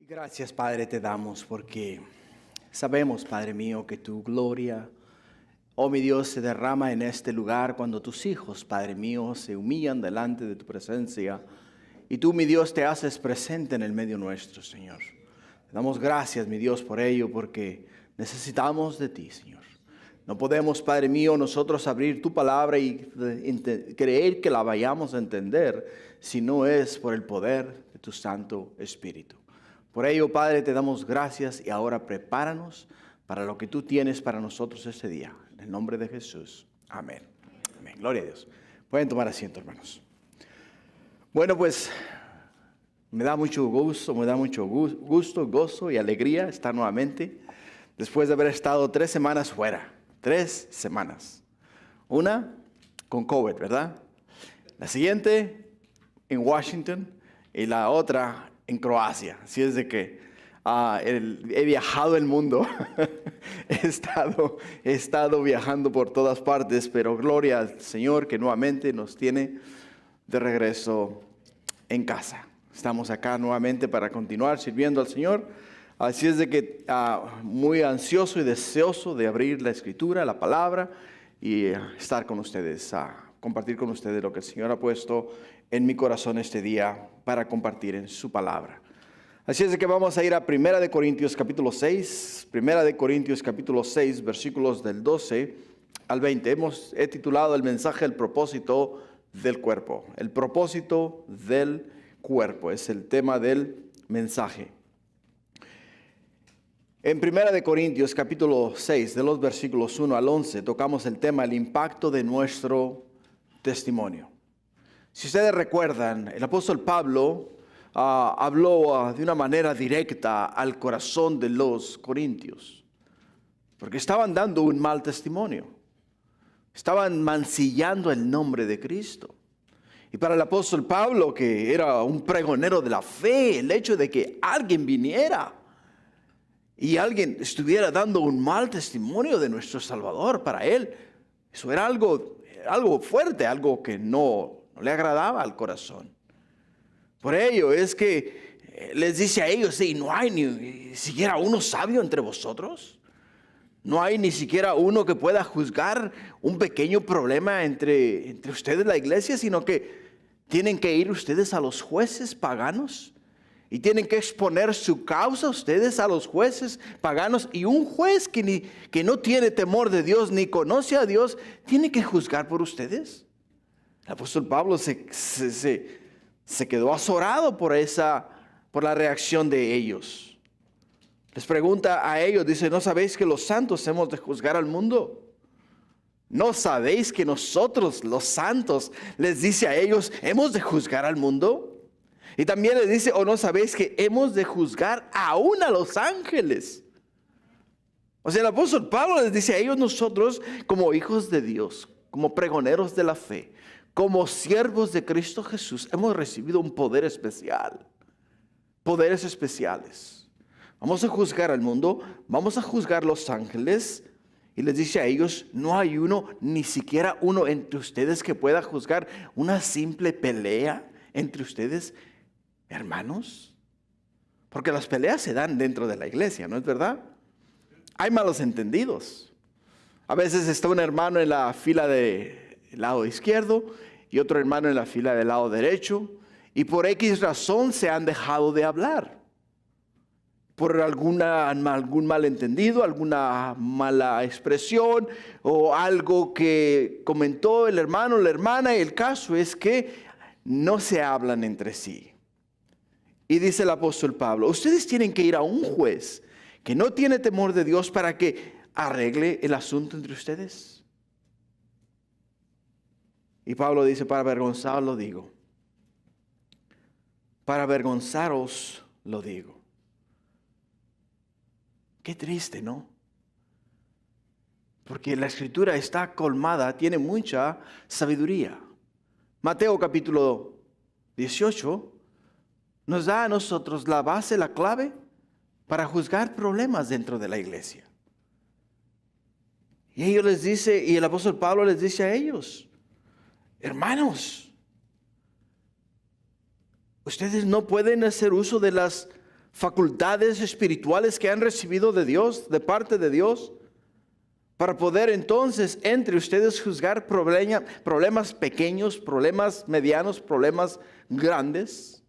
Gracias, Padre, te damos porque sabemos, Padre mío, que tu gloria, oh mi Dios, se derrama en este lugar cuando tus hijos, Padre mío, se humillan delante de tu presencia y tú, mi Dios, te haces presente en el medio nuestro, Señor. Te damos gracias, mi Dios, por ello, porque necesitamos de ti, Señor. No podemos, Padre mío, nosotros abrir tu palabra y creer que la vayamos a entender si no es por el poder de tu Santo Espíritu. Por ello, Padre, te damos gracias y ahora prepáranos para lo que tú tienes para nosotros este día. En el nombre de Jesús. Amén. Amén. Gloria a Dios. Pueden tomar asiento, hermanos. Bueno, pues me da mucho gusto, gozo y alegría estar nuevamente después de haber estado 3 semanas fuera. 3 semanas. Una con COVID, ¿verdad? La siguiente en Washington y la otra en Croacia. Así es de que he viajado el mundo. he estado viajando por todas partes, pero gloria al Señor que nuevamente nos tiene de regreso en casa. Estamos acá nuevamente para continuar sirviendo al Señor. Así es de que muy ansioso y deseoso de abrir la Escritura, la palabra y estar con ustedes, compartir con ustedes lo que el Señor ha puesto en mi corazón este día para compartir en su palabra. Así es de que vamos a ir a 1 Corintios capítulo 6, 1 Corintios capítulo 6, versículos del 12 al 20. He titulado el mensaje El propósito del cuerpo. El propósito del cuerpo es el tema del mensaje. En 1 Corintios capítulo 6, de los versículos 1 al 11, tocamos el tema el impacto de nuestro testimonio. Si ustedes recuerdan, el apóstol Pablo habló de una manera directa al corazón de los corintios, porque estaban dando un mal testimonio, estaban mancillando el nombre de Cristo. Y para el apóstol Pablo, que era un pregonero de la fe, el hecho de que alguien viniera y alguien estuviera dando un mal testimonio de nuestro Salvador, para él, eso era algo fuerte, algo que no le agradaba al corazón. Por ello es que les dice a ellos, ¿y no hay ni siquiera uno sabio entre vosotros? ¿No hay ni siquiera uno que pueda juzgar un pequeño problema entre ustedes, la iglesia? Sino que tienen que ir ustedes a los jueces paganos y tienen que exponer su causa ustedes a los jueces paganos. Y un juez que no tiene temor de Dios ni conoce a Dios, tiene que juzgar por ustedes. El apóstol Pablo se quedó azorado por la reacción de ellos. Les pregunta a ellos, dice, ¿no sabéis que los santos hemos de juzgar al mundo? ¿No sabéis que nosotros, los santos, les dice a ellos, hemos de juzgar al mundo? Y también les dice, ¿o no sabéis que hemos de juzgar aún a los ángeles? O sea, el apóstol Pablo les dice a ellos, nosotros como hijos de Dios, como pregoneros de la fe, como siervos de Cristo Jesús, hemos recibido un poder especial, poderes especiales. Vamos a juzgar al mundo, vamos a juzgar a los ángeles. Y les dice a ellos, no hay uno, ni siquiera uno entre ustedes que pueda juzgar una simple pelea entre ustedes, hermanos. Porque las peleas se dan dentro de la iglesia, ¿no es verdad? Hay malos entendidos. A veces está un hermano en la fila del lado izquierdo y otro hermano en la fila del lado derecho. Y por X razón se han dejado de hablar. Por algún malentendido, alguna mala expresión o algo que comentó el hermano o la hermana. Y el caso es que no se hablan entre sí. Y dice el apóstol Pablo, ustedes tienen que ir a un juez que no tiene temor de Dios para que arregle el asunto entre ustedes. Y Pablo dice, para avergonzaros lo digo. Para avergonzaros lo digo. Qué triste, ¿no? Porque la escritura está colmada, tiene mucha sabiduría. Mateo capítulo 18 nos da a nosotros la base, la clave para juzgar problemas dentro de la iglesia. Y ellos les dice, y el apóstol Pablo les dice a ellos, hermanos, ustedes no pueden hacer uso de las facultades espirituales que han recibido de Dios, de parte de Dios, para poder entonces entre ustedes juzgar problemas pequeños, problemas medianos, problemas grandes,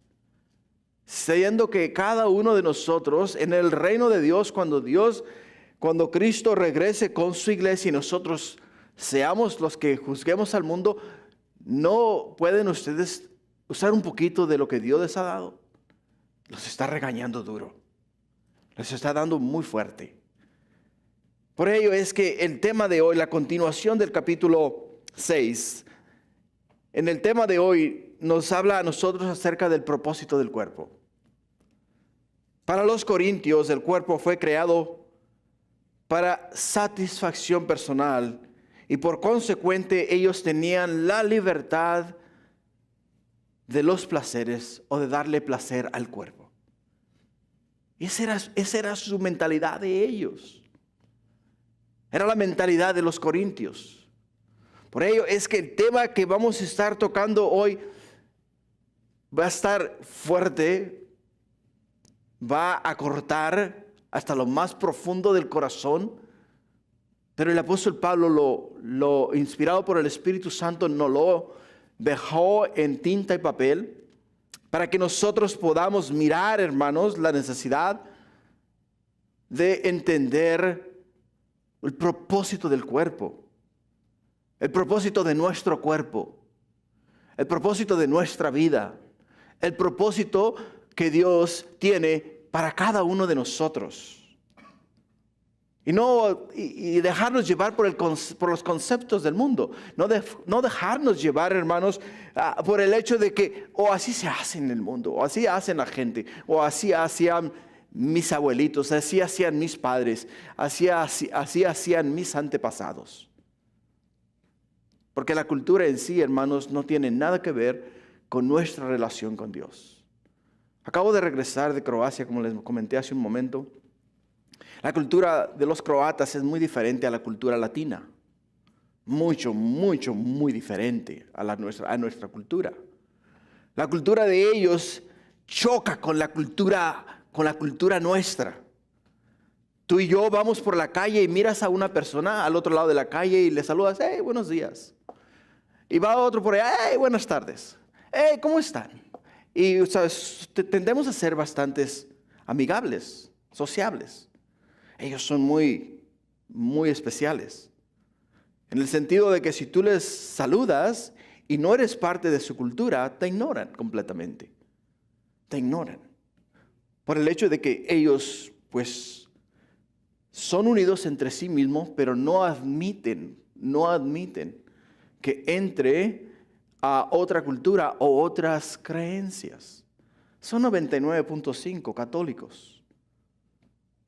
siendo que cada uno de nosotros en el reino de Dios, cuando Cristo regrese con su iglesia y nosotros seamos los que juzguemos al mundo, ¿no pueden ustedes usar un poquito de lo que Dios les ha dado? Los está regañando duro, les está dando muy fuerte. Por ello es que el tema de hoy, la continuación del capítulo 6, en el tema de hoy nos habla a nosotros acerca del propósito del cuerpo. Para los corintios, el cuerpo fue creado para satisfacción personal y por consecuente ellos tenían la libertad de los placeres o de darle placer al cuerpo. Y esa era su mentalidad de ellos. Era la mentalidad de los corintios. Por ello es que el tema que vamos a estar tocando hoy va a estar fuerte, va a cortar hasta lo más profundo del corazón. Pero el apóstol Pablo, lo inspirado por el Espíritu Santo, nos lo dejó en tinta y papel para que nosotros podamos mirar, hermanos, la necesidad de entender el propósito del cuerpo, el propósito de nuestro cuerpo, el propósito de nuestra vida, el propósito que Dios tiene para cada uno de nosotros. Y dejarnos llevar por los conceptos del mundo. No dejarnos llevar, hermanos, por el hecho de que, así se hace en el mundo, o así hacen la gente, o así hacían mis abuelitos, así hacían mis padres, así hacían mis antepasados. Porque la cultura en sí, hermanos, no tiene nada que ver con nuestra relación con Dios. Acabo de regresar de Croacia, como les comenté hace un momento. La cultura de los croatas es muy diferente a la cultura latina. Muy diferente a nuestra cultura. La cultura de ellos choca con la cultura nuestra. Tú y yo vamos por la calle y miras a una persona al otro lado de la calle y le saludas, hey, buenos días. Y va otro por allá, hey, buenas tardes. Hey, ¿cómo están? Y ¿sabes? Tendemos a ser bastantes amigables, sociables. Ellos son muy especiales. En el sentido de que si tú les saludas y no eres parte de su cultura, te ignoran completamente. Te ignoran. Por el hecho de que ellos, pues, son unidos entre sí mismos, pero no admiten que entre a otra cultura o otras creencias. Son 99.5 católicos.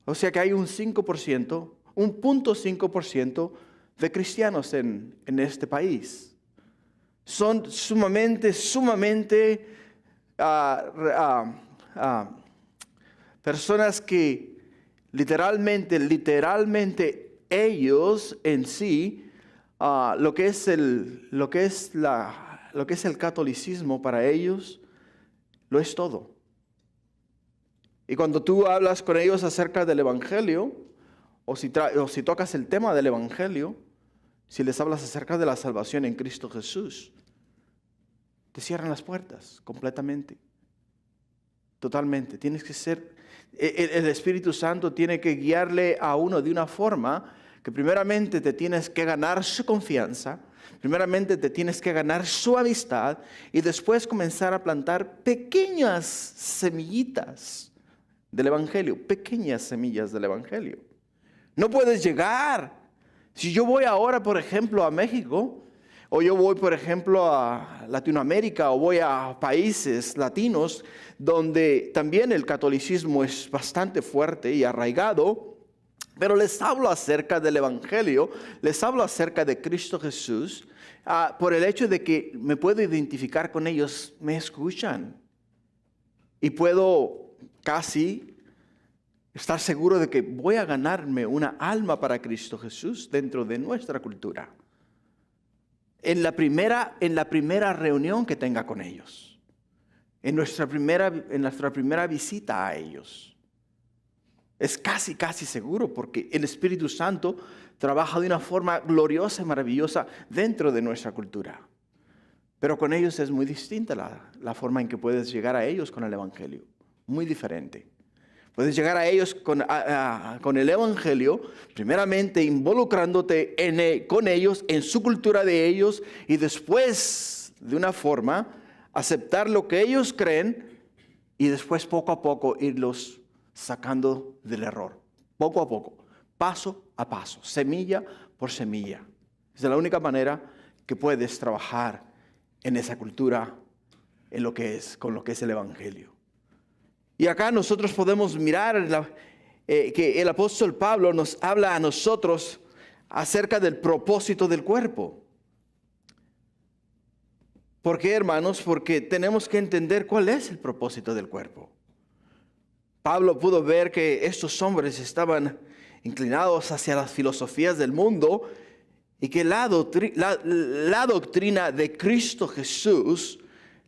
O sea que hay un 5%, un 0.5% de cristianos en este país. Son sumamente personas que literalmente ellos en sí, lo que es el catolicismo para ellos, lo es todo. Y cuando tú hablas con ellos acerca del Evangelio, o si tocas el tema del Evangelio, si les hablas acerca de la salvación en Cristo Jesús, te cierran las puertas completamente, totalmente. Tienes que ser, el Espíritu Santo tiene que guiarle a uno de una forma que primeramente te tienes que ganar su confianza, primeramente te tienes que ganar su amistad y después comenzar a plantar pequeñas semillitas del Evangelio, pequeñas semillas del Evangelio. No puedes llegar. Si yo voy ahora, por ejemplo, a México, o yo voy, por ejemplo, a Latinoamérica, o voy a países latinos, donde también el catolicismo es bastante fuerte y arraigado, pero les hablo acerca del Evangelio, les hablo acerca de Cristo Jesús, por el hecho de que me puedo identificar con ellos, me escuchan. Y puedo casi estar seguro de que voy a ganarme una alma para Cristo Jesús dentro de nuestra cultura. En la primera reunión que tenga con ellos. En nuestra primera visita a ellos. Es casi seguro porque el Espíritu Santo trabaja de una forma gloriosa y maravillosa dentro de nuestra cultura. Pero con ellos es muy distinta la forma en que puedes llegar a ellos con el Evangelio. Muy diferente. Puedes llegar a ellos con el Evangelio, primeramente involucrándote con ellos, en su cultura de ellos, y después, de una forma, aceptar lo que ellos creen, y después poco a poco irlos sacando del error. Poco a poco, paso a paso, semilla por semilla. Es la única manera que puedes trabajar en esa cultura, con lo que es el Evangelio. Y acá nosotros podemos mirar que el apóstol Pablo nos habla a nosotros acerca del propósito del cuerpo. ¿Por qué, hermanos? Porque tenemos que entender cuál es el propósito del cuerpo. Pablo pudo ver que estos hombres estaban inclinados hacia las filosofías del mundo y que la doctrina de Cristo Jesús,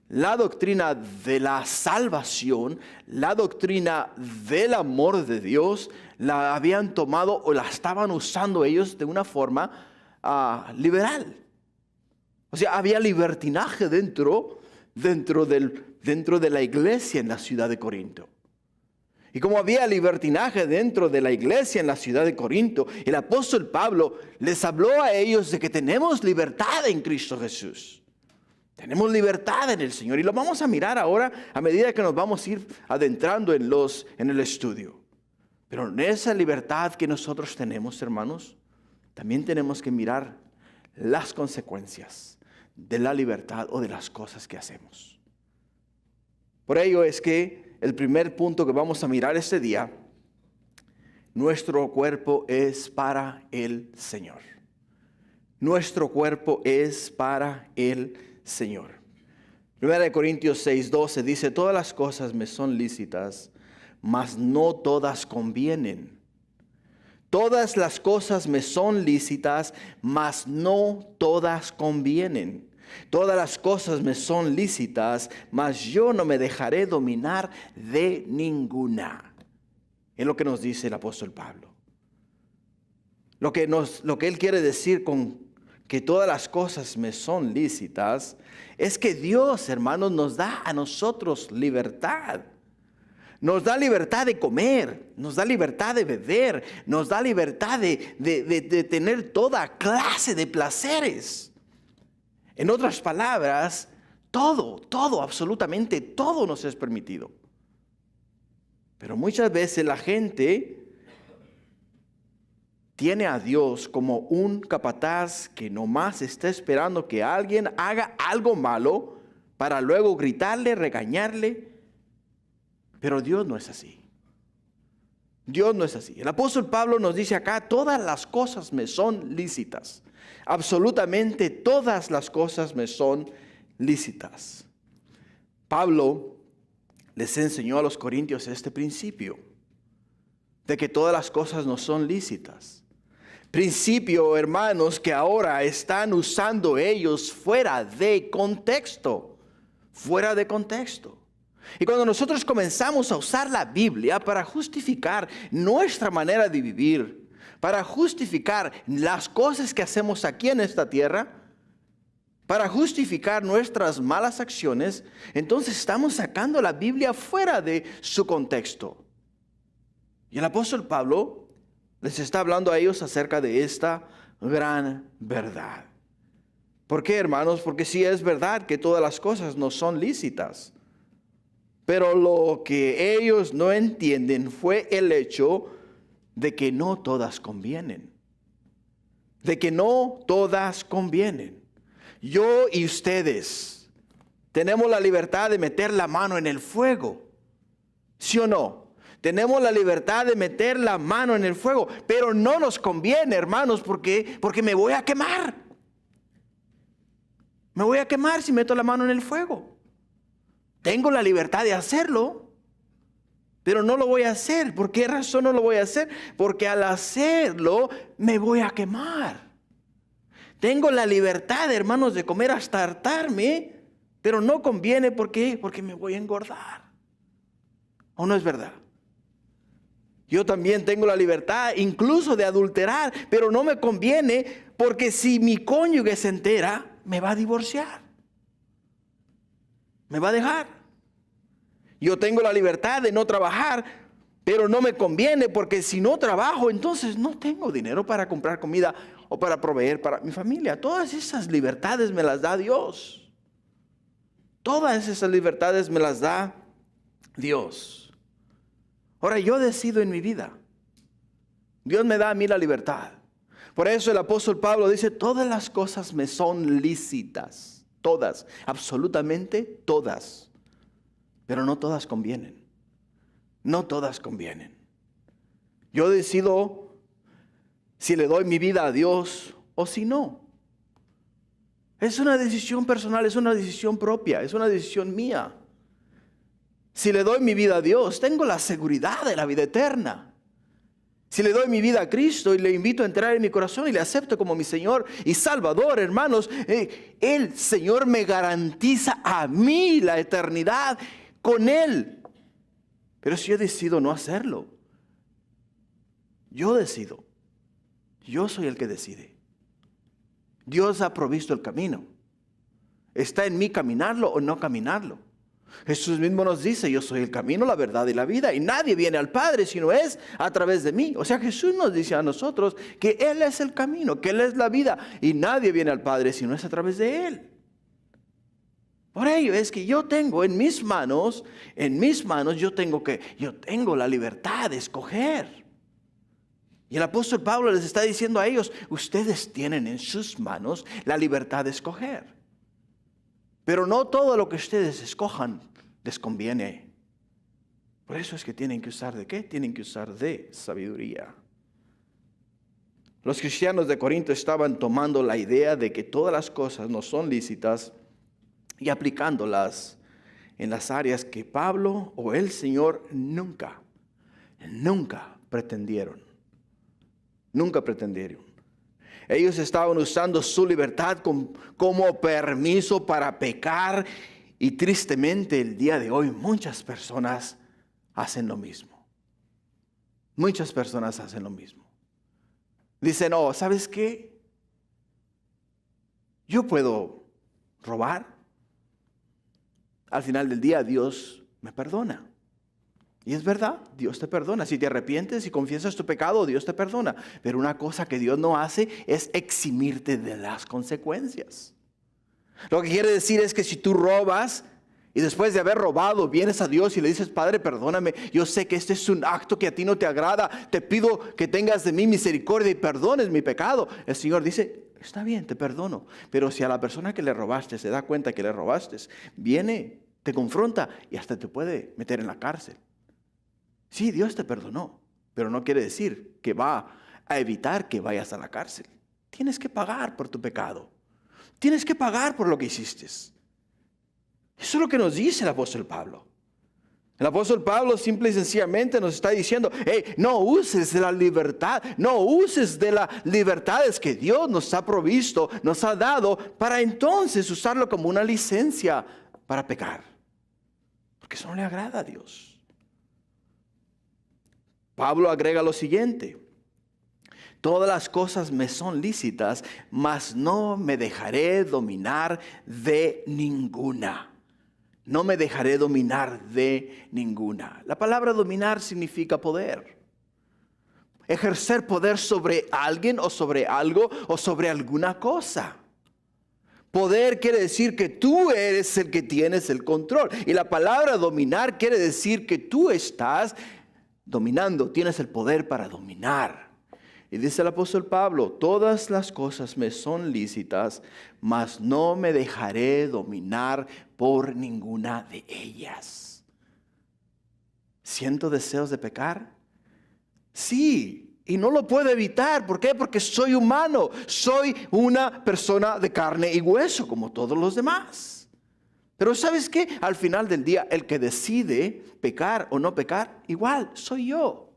la doctrina de la salvación, la doctrina del amor de Dios, la habían tomado o la estaban usando ellos de una forma liberal. O sea, había libertinaje dentro de la iglesia en la ciudad de Corinto. Y como había libertinaje dentro de la iglesia en la ciudad de Corinto, el apóstol Pablo les habló a ellos de que tenemos libertad en Cristo Jesús. Tenemos libertad en el Señor y lo vamos a mirar ahora a medida que nos vamos a ir adentrando en el estudio. Pero en esa libertad que nosotros tenemos, hermanos, también tenemos que mirar las consecuencias de la libertad o de las cosas que hacemos. Por ello es que el primer punto que vamos a mirar este día, nuestro cuerpo es para el Señor. Nuestro cuerpo es para el Señor. 1 Corintios 6:12 dice, todas las cosas me son lícitas, mas no todas convienen. Todas las cosas me son lícitas, mas no todas convienen. Todas las cosas me son lícitas, mas yo no me dejaré dominar de ninguna. Es lo que nos dice el apóstol Pablo. Lo que él quiere decir con que todas las cosas me son lícitas, es que Dios, hermanos, nos da a nosotros libertad. Nos da libertad de comer, nos da libertad de beber, nos da libertad de tener toda clase de placeres. En otras palabras, todo, absolutamente todo nos es permitido. Pero muchas veces la gente tiene a Dios como un capataz que nomás está esperando que alguien haga algo malo para luego gritarle, regañarle. Pero Dios no es así. Dios no es así. El apóstol Pablo nos dice acá, todas las cosas me son lícitas. Absolutamente todas las cosas me son lícitas. Pablo les enseñó a los corintios este principio de que todas las cosas no son lícitas. Principio, hermanos, que ahora están usando ellos fuera de contexto. Fuera de contexto. Y cuando nosotros comenzamos a usar la Biblia para justificar nuestra manera de vivir, para justificar las cosas que hacemos aquí en esta tierra, para justificar nuestras malas acciones, entonces estamos sacando la Biblia fuera de su contexto. Y el apóstol Pablo les está hablando a ellos acerca de esta gran verdad. ¿Por qué, hermanos? Porque sí es verdad que todas las cosas no son lícitas. Pero lo que ellos no entienden fue el hecho de que no todas convienen. De que no todas convienen. Yo y ustedes tenemos la libertad de meter la mano en el fuego. ¿Sí o no? Tenemos la libertad de meter la mano en el fuego. Pero no nos conviene, hermanos, porque me voy a quemar. Me voy a quemar si meto la mano en el fuego. Tengo la libertad de hacerlo, pero no lo voy a hacer. ¿Por qué razón no lo voy a hacer? Porque al hacerlo me voy a quemar. Tengo la libertad, hermanos, de comer hasta hartarme, pero no conviene. ¿Por qué? Porque me voy a engordar. ¿O no es verdad? Yo también tengo la libertad incluso de adulterar, pero no me conviene porque si mi cónyuge se entera, me va a divorciar. Me va a dejar. Yo tengo la libertad de no trabajar, pero no me conviene porque si no trabajo, entonces no tengo dinero para comprar comida o para proveer para mi familia. Todas esas libertades me las da Dios. Todas esas libertades me las da Dios. Ahora yo decido en mi vida. Dios me da a mí la libertad. Por eso el apóstol Pablo dice, todas las cosas me son lícitas. Todas, absolutamente todas. Pero no todas convienen. No todas convienen. Yo decido si le doy mi vida a Dios o si no. Es una decisión personal, es una decisión propia, es una decisión mía. Si le doy mi vida a Dios, tengo la seguridad de la vida eterna. Si le doy mi vida a Cristo y le invito a entrar en mi corazón y le acepto como mi Señor y Salvador, hermanos, el Señor me garantiza a mí la eternidad con Él. Pero si yo decido no hacerlo, yo decido. Yo soy el que decide. Dios ha provisto el camino. Está en mí caminarlo o no caminarlo. Jesús mismo nos dice, yo soy el camino, la verdad y la vida, y nadie viene al Padre si no es a través de mí. O sea, Jesús nos dice a nosotros que Él es el camino, que Él es la vida, y nadie viene al Padre si no es a través de Él. Por ello es que yo tengo en mis manos yo tengo la libertad de escoger. Y el apóstol Pablo les está diciendo a ellos, ustedes tienen en sus manos la libertad de escoger. Pero no todo lo que ustedes escojan les conviene. Por eso es que tienen que usar ¿de qué? Tienen que usar de sabiduría. Los cristianos de Corinto estaban tomando la idea de que todas las cosas no son lícitas y aplicándolas en las áreas que Pablo o el Señor nunca pretendieron. Nunca pretendieron. Ellos estaban usando su libertad como permiso para pecar y tristemente el día de hoy muchas personas hacen lo mismo. Muchas personas hacen lo mismo. Dicen, no, ¿sabes qué? Yo puedo robar. Al final del día Dios me perdona. Y es verdad, Dios te perdona. Si te arrepientes y confiesas tu pecado, Dios te perdona. Pero una cosa que Dios no hace es eximirte de las consecuencias. Lo que quiere decir es que si tú robas y después de haber robado vienes a Dios y le dices, Padre, perdóname, yo sé que este es un acto que a ti no te agrada, te pido que tengas de mí misericordia y perdones mi pecado. El Señor dice, está bien, te perdono. Pero si a la persona que le robaste se da cuenta que le robaste, viene, te confronta y hasta te puede meter en la cárcel. Sí, Dios te perdonó, pero no quiere decir que va a evitar que vayas a la cárcel. Tienes que pagar por tu pecado. Tienes que pagar por lo que hiciste. Eso es lo que nos dice el apóstol Pablo. El apóstol Pablo simple y sencillamente nos está diciendo, no uses de la libertad, no uses de las libertades que Dios nos ha provisto, nos ha dado, para entonces usarlo como una licencia para pecar. Porque eso no le agrada a Dios. Pablo agrega lo siguiente, todas las cosas me son lícitas, mas no me dejaré dominar de ninguna. No me dejaré dominar de ninguna. La palabra dominar significa poder. Ejercer poder sobre alguien o sobre algo o sobre alguna cosa. Poder quiere decir que tú eres el que tienes el control. Y la palabra dominar quiere decir que tú estás dominando, tienes el poder para dominar. Y dice el apóstol Pablo, todas las cosas me son lícitas, mas no me dejaré dominar por ninguna de ellas. ¿Siento deseos de pecar? Sí, y no lo puedo evitar. ¿Por qué? Porque soy humano, soy una persona de carne y hueso como todos los demás. Pero ¿sabes qué? Al final del día, el que decide pecar o no pecar, igual soy yo.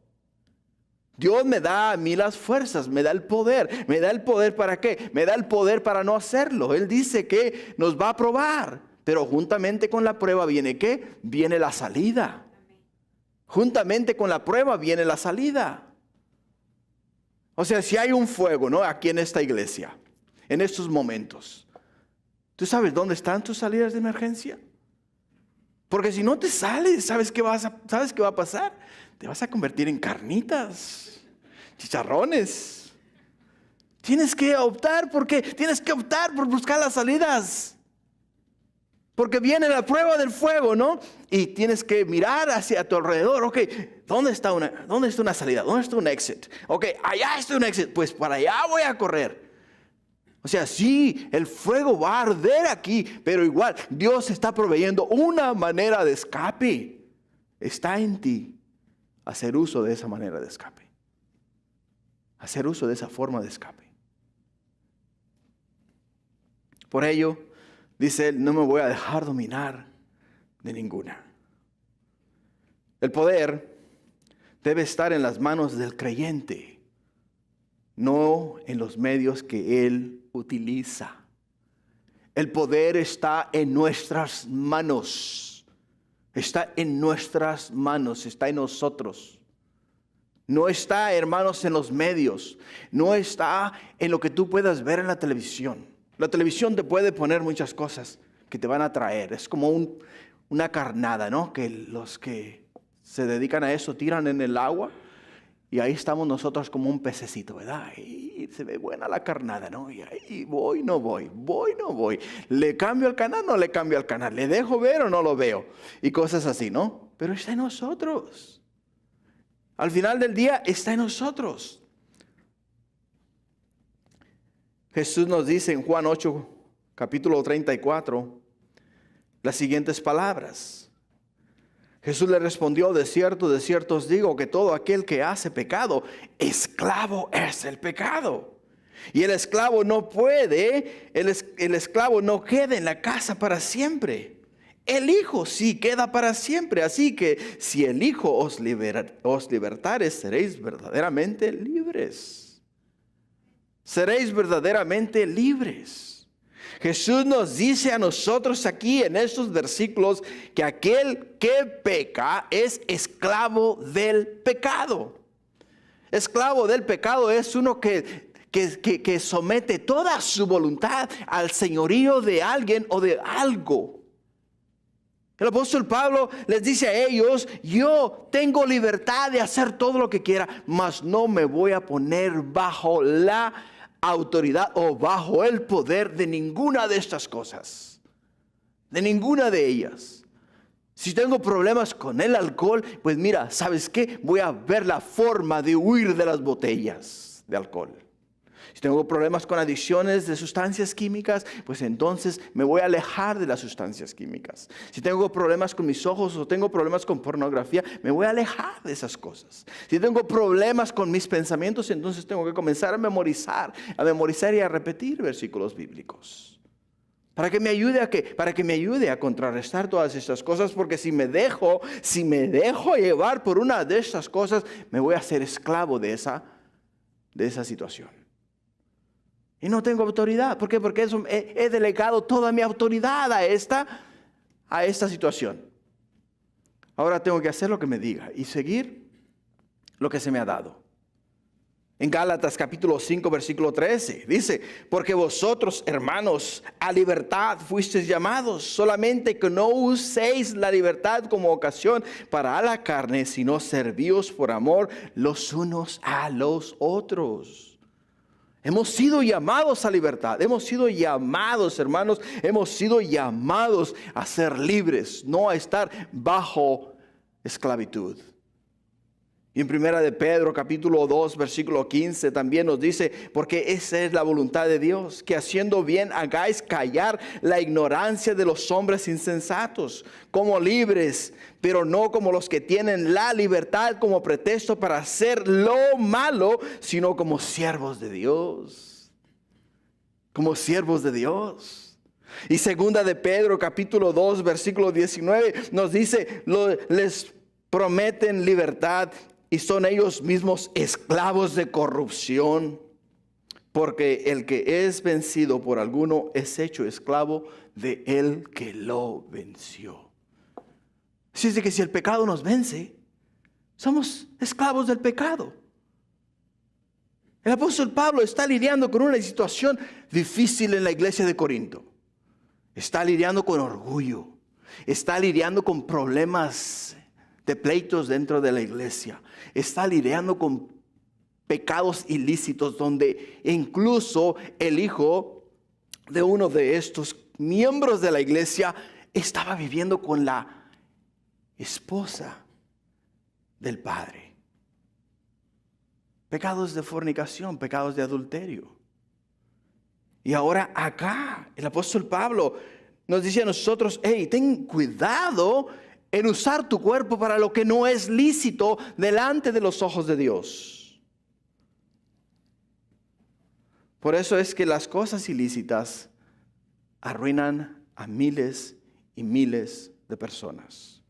Dios me da a mí las fuerzas, me da el poder. ¿Me da el poder para qué? Me da el poder para no hacerlo. Él dice que nos va a probar, pero juntamente con la prueba viene ¿qué? Viene la salida. Juntamente con la prueba viene la salida. O sea, si hay un fuego, ¿no? Aquí en esta iglesia, en estos momentos, ¿tú sabes dónde están tus salidas de emergencia? Porque si no te sales, ¿sabes qué va a pasar? Te vas a convertir en carnitas, chicharrones. Tienes que optar por buscar las salidas. Porque viene la prueba del fuego, ¿no? Y tienes que mirar hacia tu alrededor. Ok, ¿dónde está una salida? ¿Dónde está un exit? Ok, allá está un exit. Pues para allá voy a correr. O sea, sí, el fuego va a arder aquí, pero igual Dios está proveyendo una manera de escape. Está en ti hacer uso de esa manera de escape. Hacer uso de esa forma de escape. Por ello, dice él, no me voy a dejar dominar de ninguna. El poder debe estar en las manos del creyente, no en los medios que él utiliza. El poder está en nuestras manos. Está en nuestras manos, está en nosotros. No está, hermanos, en los medios. No está en lo que tú puedas ver en la televisión. La televisión te puede poner muchas cosas que te van a atraer. Es como una carnada, ¿no? Que los que se dedican a eso tiran en el agua y ahí estamos nosotros como un pececito, ¿verdad? Y se ve buena la carnada, ¿no? Y ahí voy, no voy. ¿Le cambio el canal? No le cambio el canal. ¿Le dejo ver o no lo veo? Y cosas así, ¿no? Pero está en nosotros. Al final del día está en nosotros. Jesús nos dice en Juan 8, capítulo 34, las siguientes palabras. Jesús le respondió, de cierto os digo que todo aquel que hace pecado, esclavo es el pecado. Y el esclavo no queda en la casa para siempre. El Hijo sí queda para siempre. Así que si el Hijo os libertare, seréis verdaderamente libres. Seréis verdaderamente libres. Jesús nos dice a nosotros aquí en estos versículos que aquel que peca es esclavo del pecado. Esclavo del pecado es uno que somete toda su voluntad al señorío de alguien o de algo. El apóstol Pablo les dice a ellos, yo tengo libertad de hacer todo lo que quiera, mas no me voy a poner bajo la autoridad o bajo el poder de ninguna de estas cosas, de ninguna de ellas. Si tengo problemas con el alcohol, pues mira, ¿sabes qué? Voy a ver la forma de huir de las botellas de alcohol. Si tengo problemas con adicciones de sustancias químicas, pues entonces me voy a alejar de las sustancias químicas. Si tengo problemas con mis ojos o tengo problemas con pornografía, me voy a alejar de esas cosas. Si tengo problemas con mis pensamientos, entonces tengo que comenzar a memorizar y a repetir versículos bíblicos. Para que me ayude a contrarrestar todas estas cosas, porque si me dejo llevar por una de estas cosas, me voy a hacer esclavo de esa situación. Y no tengo autoridad. ¿Por qué? Porque he delegado toda mi autoridad a esta situación. Ahora tengo que hacer lo que me diga y seguir lo que se me ha dado. En Gálatas capítulo 5 versículo 13 dice, porque vosotros, hermanos, a libertad fuisteis llamados, solamente que no uséis la libertad como ocasión para la carne, sino servíos por amor los unos a los otros. Hemos sido llamados a libertad, hemos sido llamados, hermanos, hemos sido llamados a ser libres, no a estar bajo esclavitud. Y en Primera de Pedro, capítulo 2, versículo 15, también nos dice, porque esa es la voluntad de Dios, que haciendo bien hagáis callar la ignorancia de los hombres insensatos, como libres, pero no como los que tienen la libertad como pretexto para hacer lo malo, sino como siervos de Dios. Como siervos de Dios. Y Segunda de Pedro, capítulo 2, versículo 19, nos dice, les prometen libertad y son ellos mismos esclavos de corrupción, porque el que es vencido por alguno es hecho esclavo de el que lo venció. Así es de que si el pecado nos vence, Somos esclavos del pecado. El apóstol Pablo está lidiando con una situación difícil en la iglesia de Corinto. Está lidiando con orgullo. Está lidiando con problemas de pleitos dentro de la iglesia. Está lidiando con pecados ilícitos donde incluso el hijo de uno de estos miembros de la iglesia estaba viviendo con la esposa del padre. Pecados de fornicación, pecados de adulterio. Y ahora acá el apóstol Pablo nos dice a nosotros, hey, ten cuidado en usar tu cuerpo para lo que no es lícito delante de los ojos de Dios. Por eso es que las cosas ilícitas arruinan a miles y miles de personas.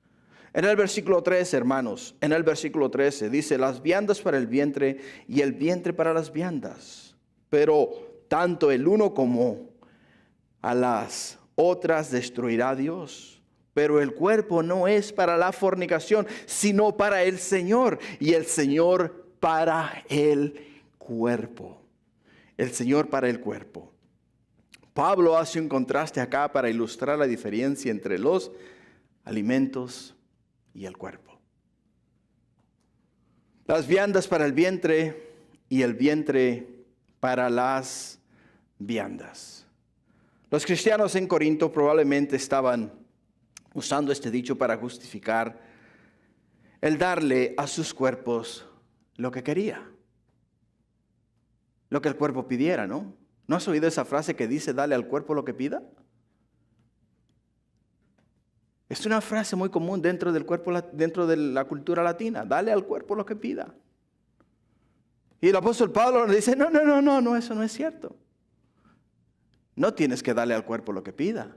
En el versículo 13, hermanos, en el versículo 13 dice, las viandas para el vientre y el vientre para las viandas. Pero tanto el uno como a las otras destruirá Dios. Pero el cuerpo no es para la fornicación, sino para el Señor. Y el Señor para el cuerpo. El Señor para el cuerpo. Pablo hace un contraste acá para ilustrar la diferencia entre los alimentos y el cuerpo. Las viandas para el vientre y el vientre para las viandas. Los cristianos en Corinto probablemente estaban usando este dicho para justificar el darle a sus cuerpos lo que quería. Lo que el cuerpo pidiera, ¿no? ¿No has oído esa frase que dice, dale al cuerpo lo que pida? Es una frase muy común dentro del cuerpo, dentro de la cultura latina. Dale al cuerpo lo que pida. Y el apóstol Pablo le dice, no, eso no es cierto. No tienes que darle al cuerpo lo que pida.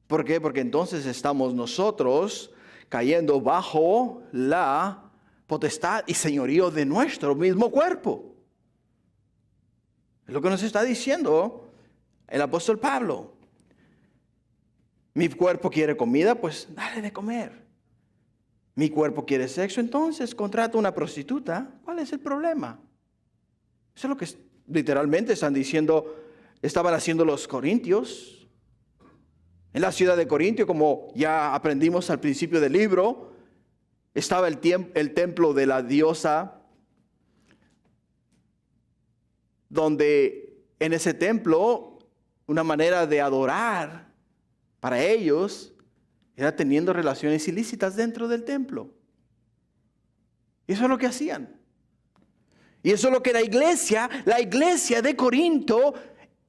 ¿Por qué? Porque entonces estamos nosotros cayendo bajo la potestad y señorío de nuestro mismo cuerpo. Es lo que nos está diciendo el apóstol Pablo. Mi cuerpo quiere comida, pues dale de comer. Mi cuerpo quiere sexo, entonces contrata una prostituta. ¿Cuál es el problema? Eso es lo que literalmente están diciendo, estaban haciendo los corintios. En la ciudad de Corintio, como ya aprendimos al principio del libro, estaba el templo de la diosa, donde en ese templo una manera de adorar para ellos era teniendo relaciones ilícitas dentro del templo. Y eso es lo que hacían. Y eso es lo que la iglesia de Corinto,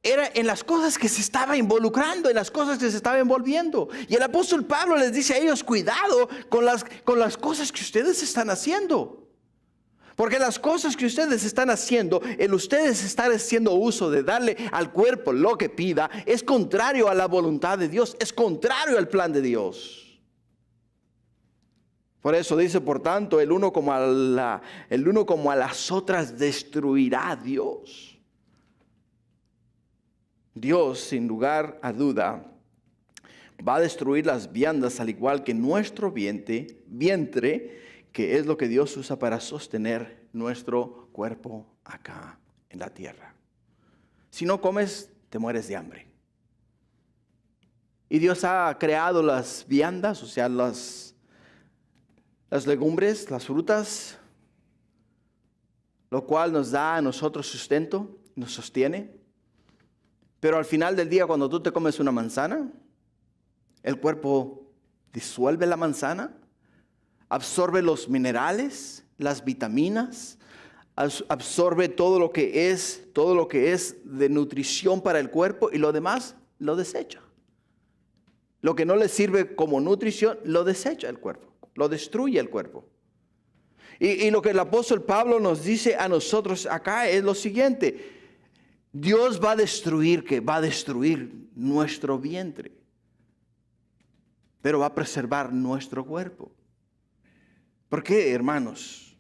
era en las cosas que se estaba involucrando, en las cosas que se estaba envolviendo. Y el apóstol Pablo les dice a ellos, cuidado con las cosas que ustedes están haciendo. Porque las cosas que ustedes están haciendo, el ustedes estar haciendo uso de darle al cuerpo lo que pida, es contrario a la voluntad de Dios, es contrario al plan de Dios. Por eso dice, por tanto, el uno como a las otras destruirá a Dios. Dios, sin lugar a duda, va a destruir las viandas al igual que nuestro vientre, que es lo que Dios usa para sostener nuestro cuerpo acá en la tierra. Si no comes, te mueres de hambre. Y Dios ha creado las viandas, o sea, las legumbres, las frutas, lo cual nos da a nosotros sustento, nos sostiene. Pero al final del día, cuando tú te comes una manzana, el cuerpo disuelve la manzana, absorbe los minerales, las vitaminas, absorbe todo lo que es de nutrición para el cuerpo y lo demás lo desecha. Lo que no le sirve como nutrición lo desecha el cuerpo, lo destruye el cuerpo. Y lo que el apóstol Pablo nos dice a nosotros acá es lo siguiente: Dios va a destruir nuestro vientre, pero va a preservar nuestro cuerpo. ¿Por qué, hermanos?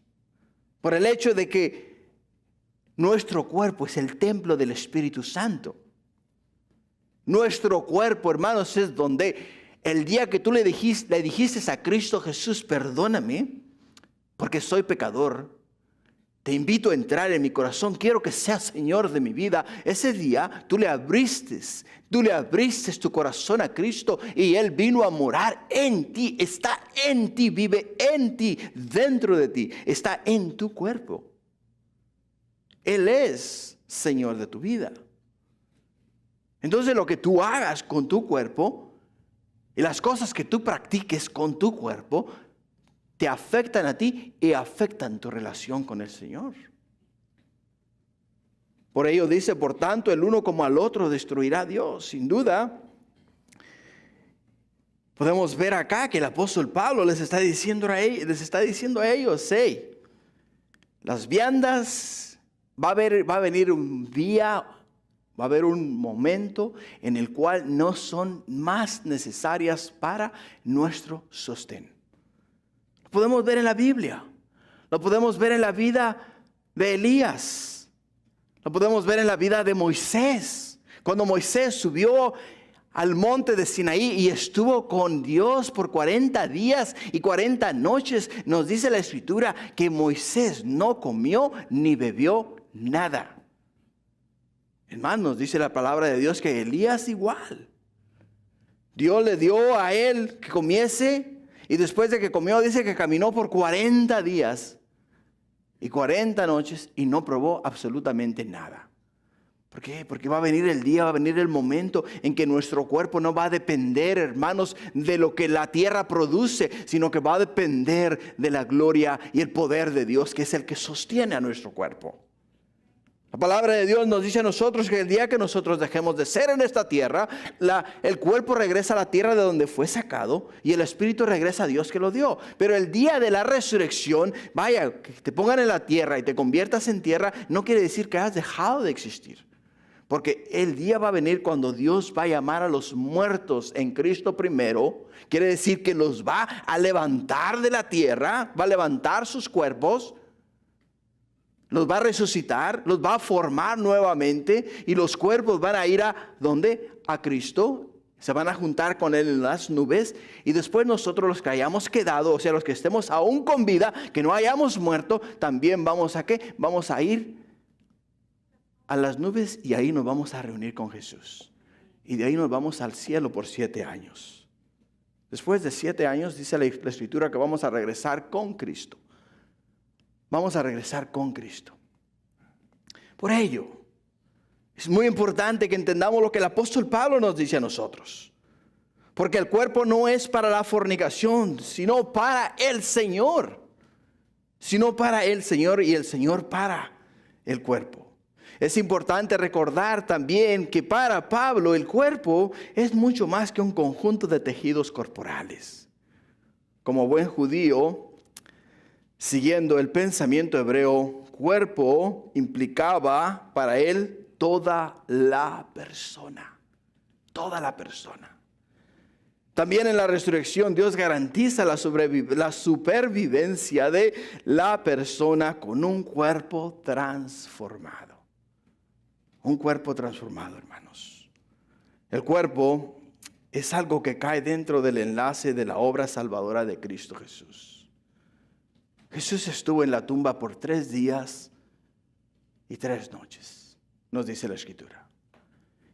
Por el hecho de que nuestro cuerpo es el templo del Espíritu Santo. Nuestro cuerpo, hermanos, es donde el día que tú le dijiste a Cristo Jesús, perdóname, porque soy pecador. Te invito a entrar en mi corazón, quiero que seas Señor de mi vida. Ese día tú le abriste tu corazón a Cristo y Él vino a morar en ti, está en ti, vive en ti, dentro de ti, está en tu cuerpo. Él es Señor de tu vida. Entonces lo que tú hagas con tu cuerpo y las cosas que tú practiques con tu cuerpo te afectan a ti y afectan tu relación con el Señor. Por ello dice, por tanto, el uno como al otro destruirá a Dios. Sin duda, podemos ver acá que el apóstol Pablo les está diciendo a ellos, hey, las viandas, va a venir un día, va a haber un momento en el cual no son más necesarias para nuestro sostén. Lo podemos ver en la Biblia, lo podemos ver en la vida de Elías, lo podemos ver en la vida de Moisés. Cuando Moisés subió al monte de Sinaí y estuvo con Dios por 40 días y 40 noches, nos dice la Escritura que Moisés no comió ni bebió nada. Es más, nos dice la palabra de Dios que Elías igual. Dios le dio a él que comiese y después de que comió dice que caminó por 40 días y 40 noches y no probó absolutamente nada. ¿Por qué? Porque va a venir el día, va a venir el momento en que nuestro cuerpo no va a depender, hermanos, de lo que la tierra produce, sino que va a depender de la gloria y el poder de Dios, que es el que sostiene a nuestro cuerpo. La palabra de Dios nos dice a nosotros que el día que nosotros dejemos de ser en esta tierra, el cuerpo regresa a la tierra de donde fue sacado y el espíritu regresa a Dios que lo dio. Pero el día de la resurrección, vaya, que te pongan en la tierra y te conviertas en tierra, no quiere decir que has dejado de existir. Porque el día va a venir cuando Dios va a llamar a los muertos en Cristo primero. Quiere decir que los va a levantar de la tierra, va a levantar sus cuerpos, los va a resucitar, los va a formar nuevamente y los cuerpos van a ir a ¿dónde? A Cristo. Se van a juntar con Él en las nubes y después nosotros los que hayamos quedado, o sea, los que estemos aún con vida, que no hayamos muerto, también vamos a ¿qué? Vamos a ir a las nubes y ahí nos vamos a reunir con Jesús. Y de ahí nos vamos al cielo por 7 años. Después de 7 años dice la Escritura que vamos a regresar con Cristo. Vamos a regresar con Cristo. Por ello, es muy importante que entendamos lo que el apóstol Pablo nos dice a nosotros. Porque el cuerpo no es para la fornicación, sino para el Señor. Sino para el Señor y el Señor para el cuerpo. Es importante recordar también que para Pablo el cuerpo es mucho más que un conjunto de tejidos corporales. Como buen judío, siguiendo el pensamiento hebreo, cuerpo implicaba para él toda la persona. Toda la persona. También en la resurrección Dios garantiza la supervivencia de la persona con un cuerpo transformado. Un cuerpo transformado, hermanos. El cuerpo es algo que cae dentro del enlace de la obra salvadora de Cristo Jesús. Jesús estuvo en la tumba por 3 días y 3 noches, nos dice la Escritura.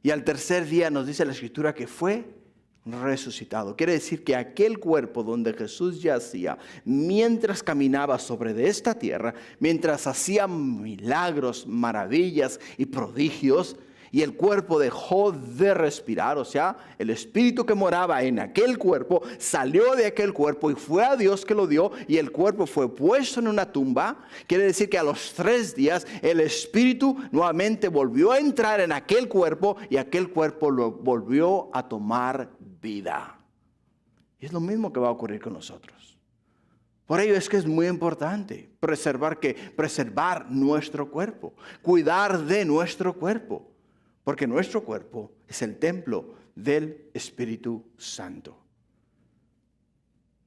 Y al tercer día nos dice la Escritura que fue resucitado. Quiere decir que aquel cuerpo donde Jesús yacía, mientras caminaba sobre de esta tierra, mientras hacía milagros, maravillas y prodigios, y el cuerpo dejó de respirar, o sea, el espíritu que moraba en aquel cuerpo salió de aquel cuerpo y fue a Dios que lo dio, y el cuerpo fue puesto en una tumba. Quiere decir que a los 3 días el espíritu nuevamente volvió a entrar en aquel cuerpo y aquel cuerpo lo volvió a tomar vida. Y es lo mismo que va a ocurrir con nosotros. Por ello es que es muy importante preservar nuestro cuerpo, cuidar de nuestro cuerpo. Porque nuestro cuerpo es el templo del Espíritu Santo.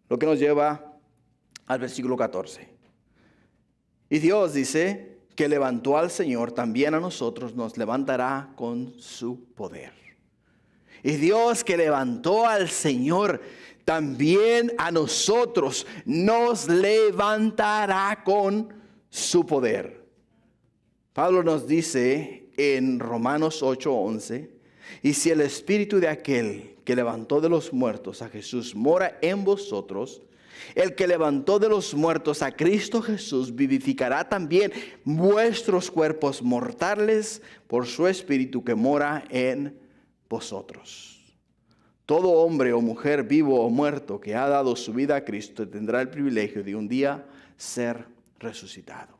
Lo que nos lleva al versículo 14. Y Dios dice que levantó al Señor, también a nosotros nos levantará con su poder. Y Dios que levantó al Señor, también a nosotros nos levantará con su poder. Pablo nos dice en Romanos 8:11, y si el espíritu de aquel que levantó de los muertos a Jesús mora en vosotros, el que levantó de los muertos a Cristo Jesús vivificará también vuestros cuerpos mortales por su espíritu que mora en vosotros. Todo hombre o mujer vivo o muerto que ha dado su vida a Cristo tendrá el privilegio de un día ser resucitado.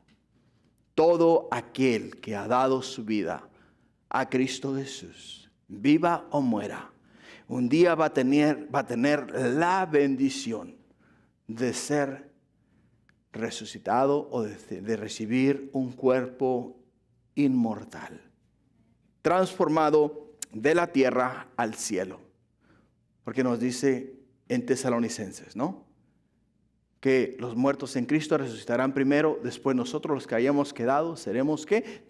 Todo aquel que ha dado su vida a Cristo Jesús, viva o muera, un día va a tener la bendición de ser resucitado o de recibir un cuerpo inmortal, transformado de la tierra al cielo. Porque nos dice en Tesalonicenses, ¿no? Que los muertos en Cristo resucitarán primero, después nosotros los que hayamos quedado seremos ¿qué?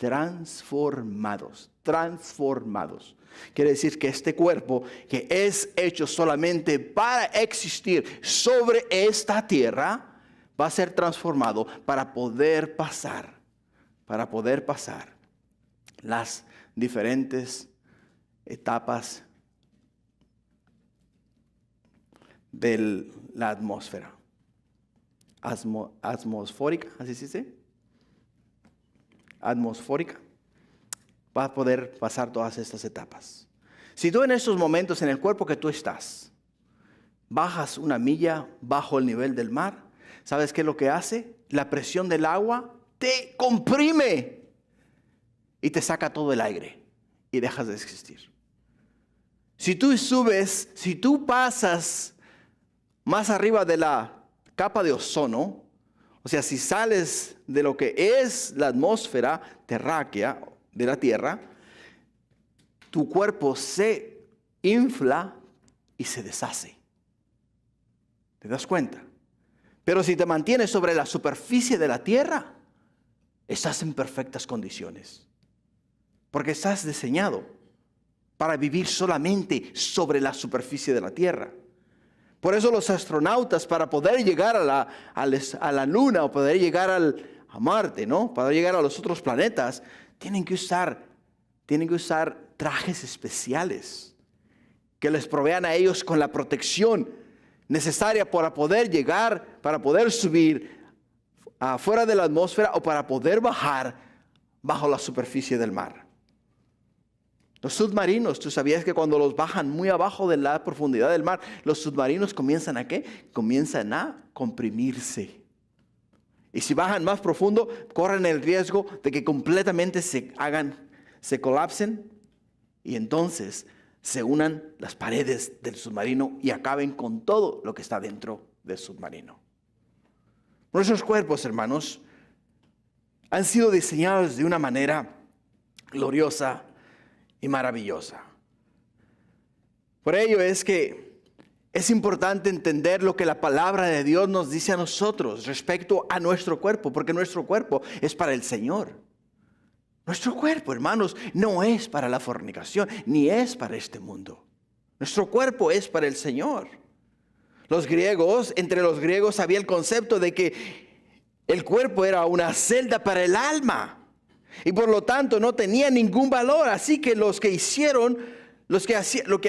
Transformados. Quiere decir que este cuerpo que es hecho solamente para existir sobre esta tierra va a ser transformado para poder pasar las diferentes etapas de la atmósfera. Atmosfórica, así se dice. Atmosfórica. Va a poder pasar todas estas etapas. Si tú en estos momentos en el cuerpo que tú estás, bajas una milla bajo el nivel del mar, ¿sabes qué es lo que hace? La presión del agua te comprime y te saca todo el aire y dejas de existir. Si tú pasas más arriba de la capa de ozono, o sea, si sales de lo que es la atmósfera terráquea de la tierra, tu cuerpo se infla y se deshace. ¿Te das cuenta? Pero si te mantienes sobre la superficie de la tierra, estás en perfectas condiciones. Porque estás diseñado para vivir solamente sobre la superficie de la tierra. Por eso los astronautas, para poder llegar a la luna o poder llegar a Marte, ¿no? Para llegar a los otros planetas, tienen que usar trajes especiales que les provean a ellos con la protección necesaria para poder llegar, para poder subir afuera de la atmósfera o para poder bajar bajo la superficie del mar. Los submarinos, ¿tú sabías que cuando los bajan muy abajo de la profundidad del mar, los submarinos comienzan a ¿qué? Comienzan a comprimirse. Y si bajan más profundo, corren el riesgo de que completamente se colapsen y entonces se unan las paredes del submarino y acaben con todo lo que está dentro del submarino. Nuestros cuerpos, hermanos, han sido diseñados de una manera gloriosa y maravillosa. Por ello es que es importante entender lo que la palabra de Dios nos dice a nosotros respecto a nuestro cuerpo, porque nuestro cuerpo es para el Señor. Nuestro cuerpo, hermanos, no es para la fornicación, ni es para este mundo. Nuestro cuerpo es para el Señor. Entre los griegos había el concepto de que el cuerpo era una celda para el alma y por lo tanto no tenía ningún valor. Así que lo que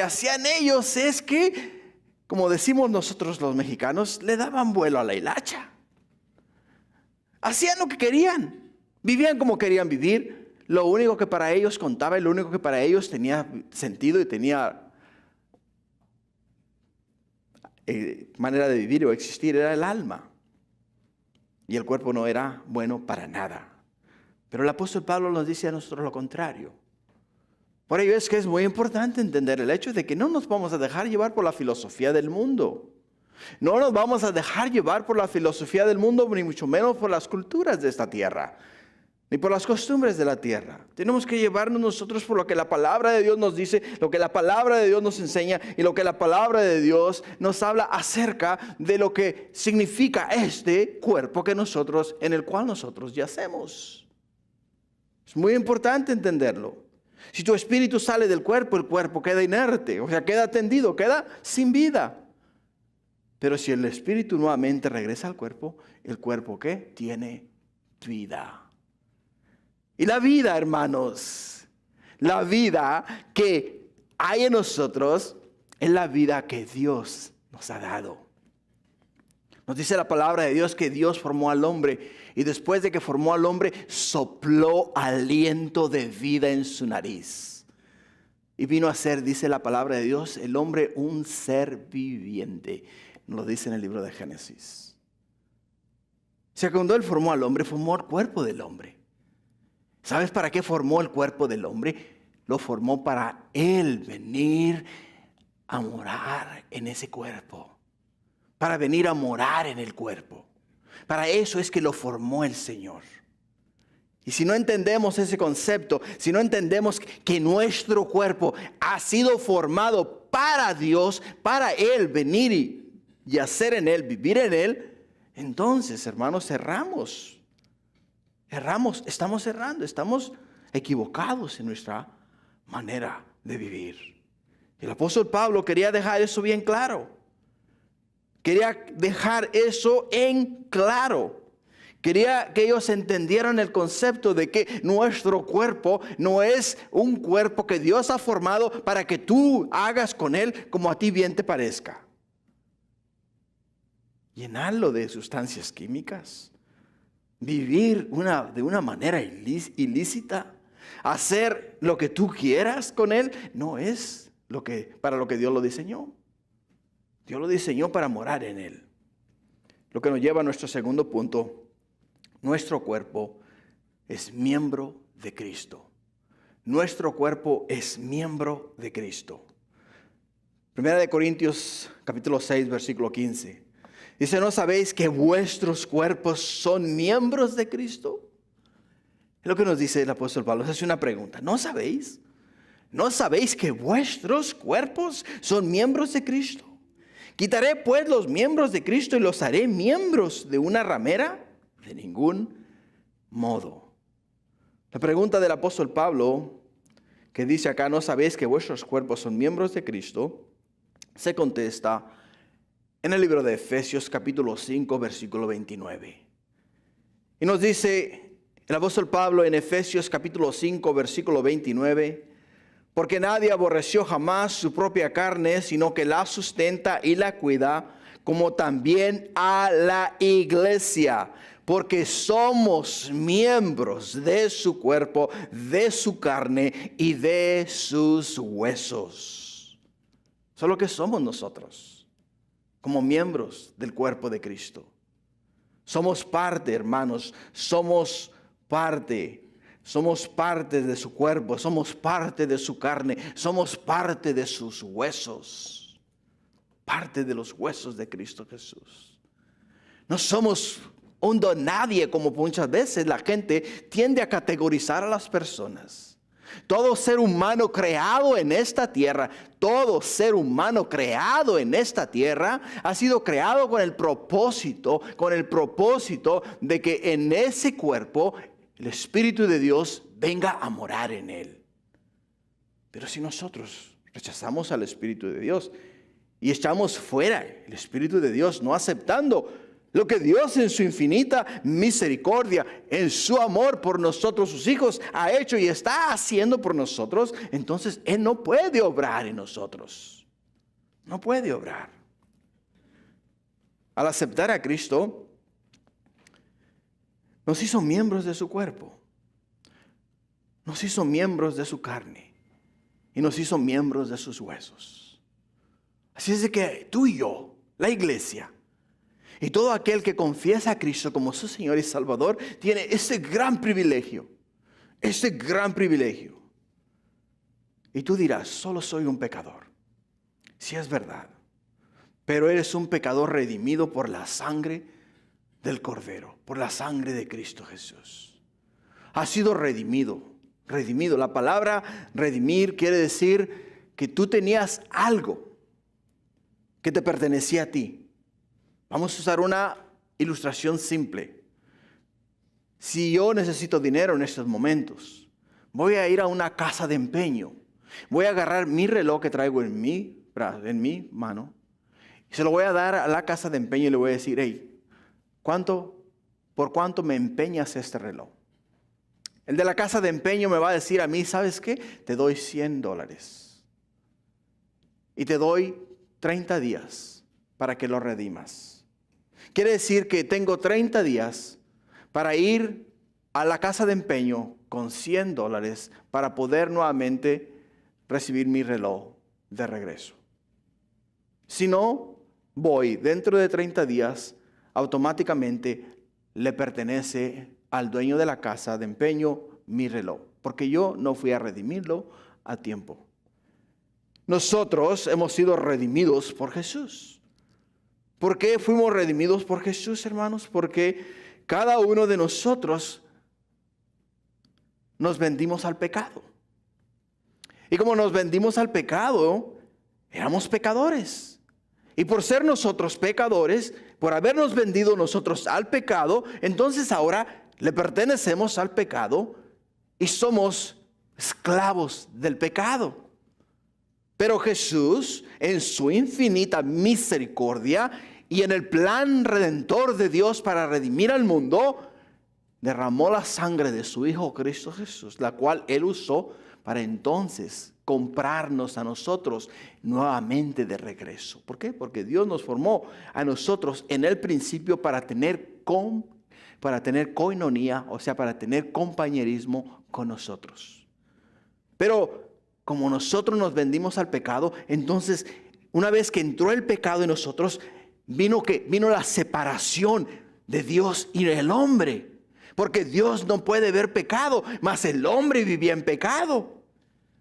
hacían ellos es que, como decimos nosotros los mexicanos, le daban vuelo a la hilacha. Hacían lo que querían, vivían como querían vivir. Lo único que para ellos contaba y lo único que para ellos tenía sentido y tenía manera de vivir o existir era el alma. Y el cuerpo no era bueno para nada. Pero el apóstol Pablo nos dice a nosotros lo contrario. Por ello es que es muy importante entender el hecho de que no nos vamos a dejar llevar por la filosofía del mundo. No nos vamos a dejar llevar por la filosofía del mundo, ni mucho menos por las culturas de esta tierra, ni por las costumbres de la tierra. Tenemos que llevarnos nosotros por lo que la palabra de Dios nos dice, lo que la palabra de Dios nos enseña y lo que la palabra de Dios nos habla acerca de lo que significa este cuerpo en el cual nosotros yacemos. Es muy importante entenderlo. Si tu espíritu sale del cuerpo, el cuerpo queda inerte, o sea, queda tendido, queda sin vida. Pero si el espíritu nuevamente regresa al cuerpo, ¿el cuerpo qué? Tiene vida. Y la vida, hermanos, la vida que hay en nosotros es la vida que Dios nos ha dado. Nos dice la palabra de Dios que Dios formó al hombre y después de que formó al hombre sopló aliento de vida en su nariz. Y vino a ser, dice la palabra de Dios, el hombre un ser viviente. Nos lo dice en el libro de Génesis. O sea, cuando Él formó al hombre, formó el cuerpo del hombre. ¿Sabes para qué formó el cuerpo del hombre? Lo formó para Él venir a morar en ese cuerpo. Para venir a morar en el cuerpo. Para eso es que lo formó el Señor. Y si no entendemos ese concepto, si no entendemos que nuestro cuerpo ha sido formado para Dios, para Él venir y hacer en Él, vivir en Él, entonces, hermanos, erramos, estamos errando, estamos equivocados en nuestra manera de vivir. El apóstol Pablo quería dejar eso bien claro. Quería dejar eso en claro. Quería que ellos entendieran el concepto de que nuestro cuerpo no es un cuerpo que Dios ha formado para que tú hagas con él como a ti bien te parezca. Llenarlo de sustancias químicas. Vivir de una manera ilícita. Hacer lo que tú quieras con él no es para lo que Dios lo diseñó. Dios lo diseñó para morar en él. Lo que nos lleva a nuestro segundo punto. Nuestro cuerpo es miembro de Cristo. Nuestro cuerpo es miembro de Cristo. Primera de Corintios capítulo 6 versículo 15. Dice, ¿no sabéis que vuestros cuerpos son miembros de Cristo? Es lo que nos dice el apóstol Pablo. Es una pregunta. ¿No sabéis? ¿No sabéis que vuestros cuerpos son miembros de Cristo? ¿Quitaré pues los miembros de Cristo y los haré miembros de una ramera? De ningún modo. La pregunta del apóstol Pablo, que dice acá, ¿no sabéis que vuestros cuerpos son miembros de Cristo? Se contesta en el libro de Efesios capítulo 5 versículo 29. Y nos dice el apóstol Pablo en Efesios capítulo 5 versículo 29. Porque nadie aborreció jamás su propia carne, sino que la sustenta y la cuida, como también a la iglesia, porque somos miembros de su cuerpo, de su carne y de sus huesos. Eso es lo que somos nosotros, como miembros del cuerpo de Cristo. Somos parte, hermanos, somos parte de su cuerpo, somos parte de su carne, somos parte de sus huesos, parte de los huesos de Cristo Jesús. No somos un don nadie como muchas veces la gente tiende a categorizar a las personas. Todo ser humano creado en esta tierra, todo ser humano creado en esta tierra ha sido creado con el propósito de que en ese cuerpo el Espíritu de Dios venga a morar en él. Pero si nosotros rechazamos al Espíritu de Dios y echamos fuera el Espíritu de Dios, no aceptando lo que Dios en su infinita misericordia, en su amor por nosotros, sus hijos, ha hecho y está haciendo por nosotros, entonces Él no puede obrar en nosotros. No puede obrar. Al aceptar a Cristo, nos hizo miembros de su cuerpo, nos hizo miembros de su carne y nos hizo miembros de sus huesos. Así es de que tú y yo, la iglesia, y todo aquel que confiesa a Cristo como su Señor y Salvador, tiene ese gran privilegio, ese gran privilegio. Y tú dirás, solo soy un pecador. Sí, es verdad, pero eres un pecador redimido por la sangre del Cordero, por la sangre de Cristo Jesús. Has sido redimido. La palabra redimir quiere decir que tú tenías algo que te pertenecía a ti. Vamos a usar una ilustración simple. Si yo necesito dinero en estos momentos, voy a ir a una casa de empeño. Voy a agarrar mi reloj que traigo en mi mano. Y se lo voy a dar a la casa de empeño y le voy a decir, hey, ¿por cuánto me empeñas este reloj? El de la casa de empeño me va a decir a mí, ¿sabes qué? Te doy $100. Y te doy 30 días para que lo redimas. Quiere decir que tengo 30 días para ir a la casa de empeño con $100 para poder nuevamente recibir mi reloj de regreso. Si no voy dentro de 30 días, automáticamente le pertenece al dueño de la casa de empeño mi reloj, porque yo no fui a redimirlo a tiempo. Nosotros hemos sido redimidos por Jesús. ¿Por qué fuimos redimidos por Jesús, hermanos? Porque cada uno de nosotros nos vendimos al pecado. Y como nos vendimos al pecado, éramos pecadores. Y por ser nosotros pecadores, por habernos vendido nosotros al pecado, entonces ahora le pertenecemos al pecado y somos esclavos del pecado. Pero Jesús, en su infinita misericordia y en el plan redentor de Dios para redimir al mundo, derramó la sangre de su Hijo Cristo Jesús, la cual Él usó para entonces comprarnos a nosotros nuevamente de regreso. ¿Por qué? Porque Dios nos formó a nosotros en el principio para tener coinonía, o sea, para tener compañerismo con nosotros. Pero como nosotros nos vendimos al pecado, entonces una vez que entró el pecado en nosotros, vino la separación de Dios y el hombre. Porque Dios no puede ver pecado, mas el hombre vivía en pecado.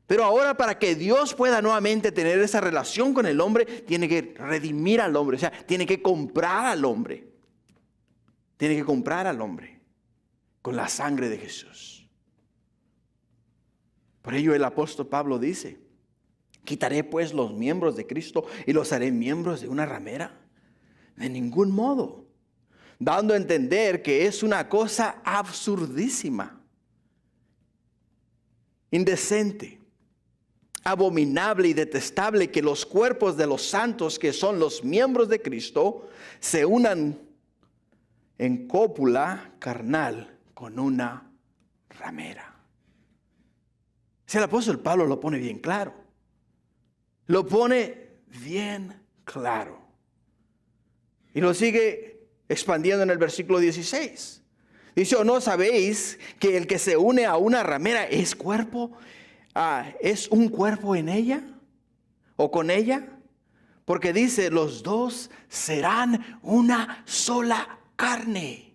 Pero ahora para que Dios pueda nuevamente tener esa relación con el hombre, tiene que redimir al hombre, o sea, tiene que comprar al hombre. Tiene que comprar al hombre con la sangre de Jesús. Por ello el apóstol Pablo dice, ¿quitaré pues los miembros de Cristo y los haré miembros de una ramera? De ningún modo. Dando a entender que es una cosa absurdísima, indecente, abominable y detestable que los cuerpos de los santos, que son los miembros de Cristo, se unan en cópula carnal con una ramera. Si el apóstol Pablo lo pone bien claro. Lo pone bien claro. Y lo sigue expandiendo en el versículo 16. Dice, ¿o no sabéis que el que se une a una ramera es un cuerpo en ella o con ella? Porque dice, los dos serán una sola carne.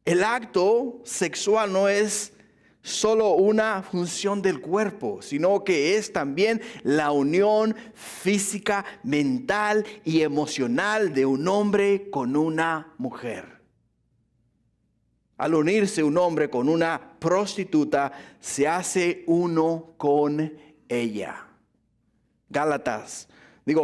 El acto sexual no es solo una función del cuerpo, sino que es también la unión física, mental y emocional de un hombre con una mujer. Al unirse un hombre con una prostituta, se hace uno con ella.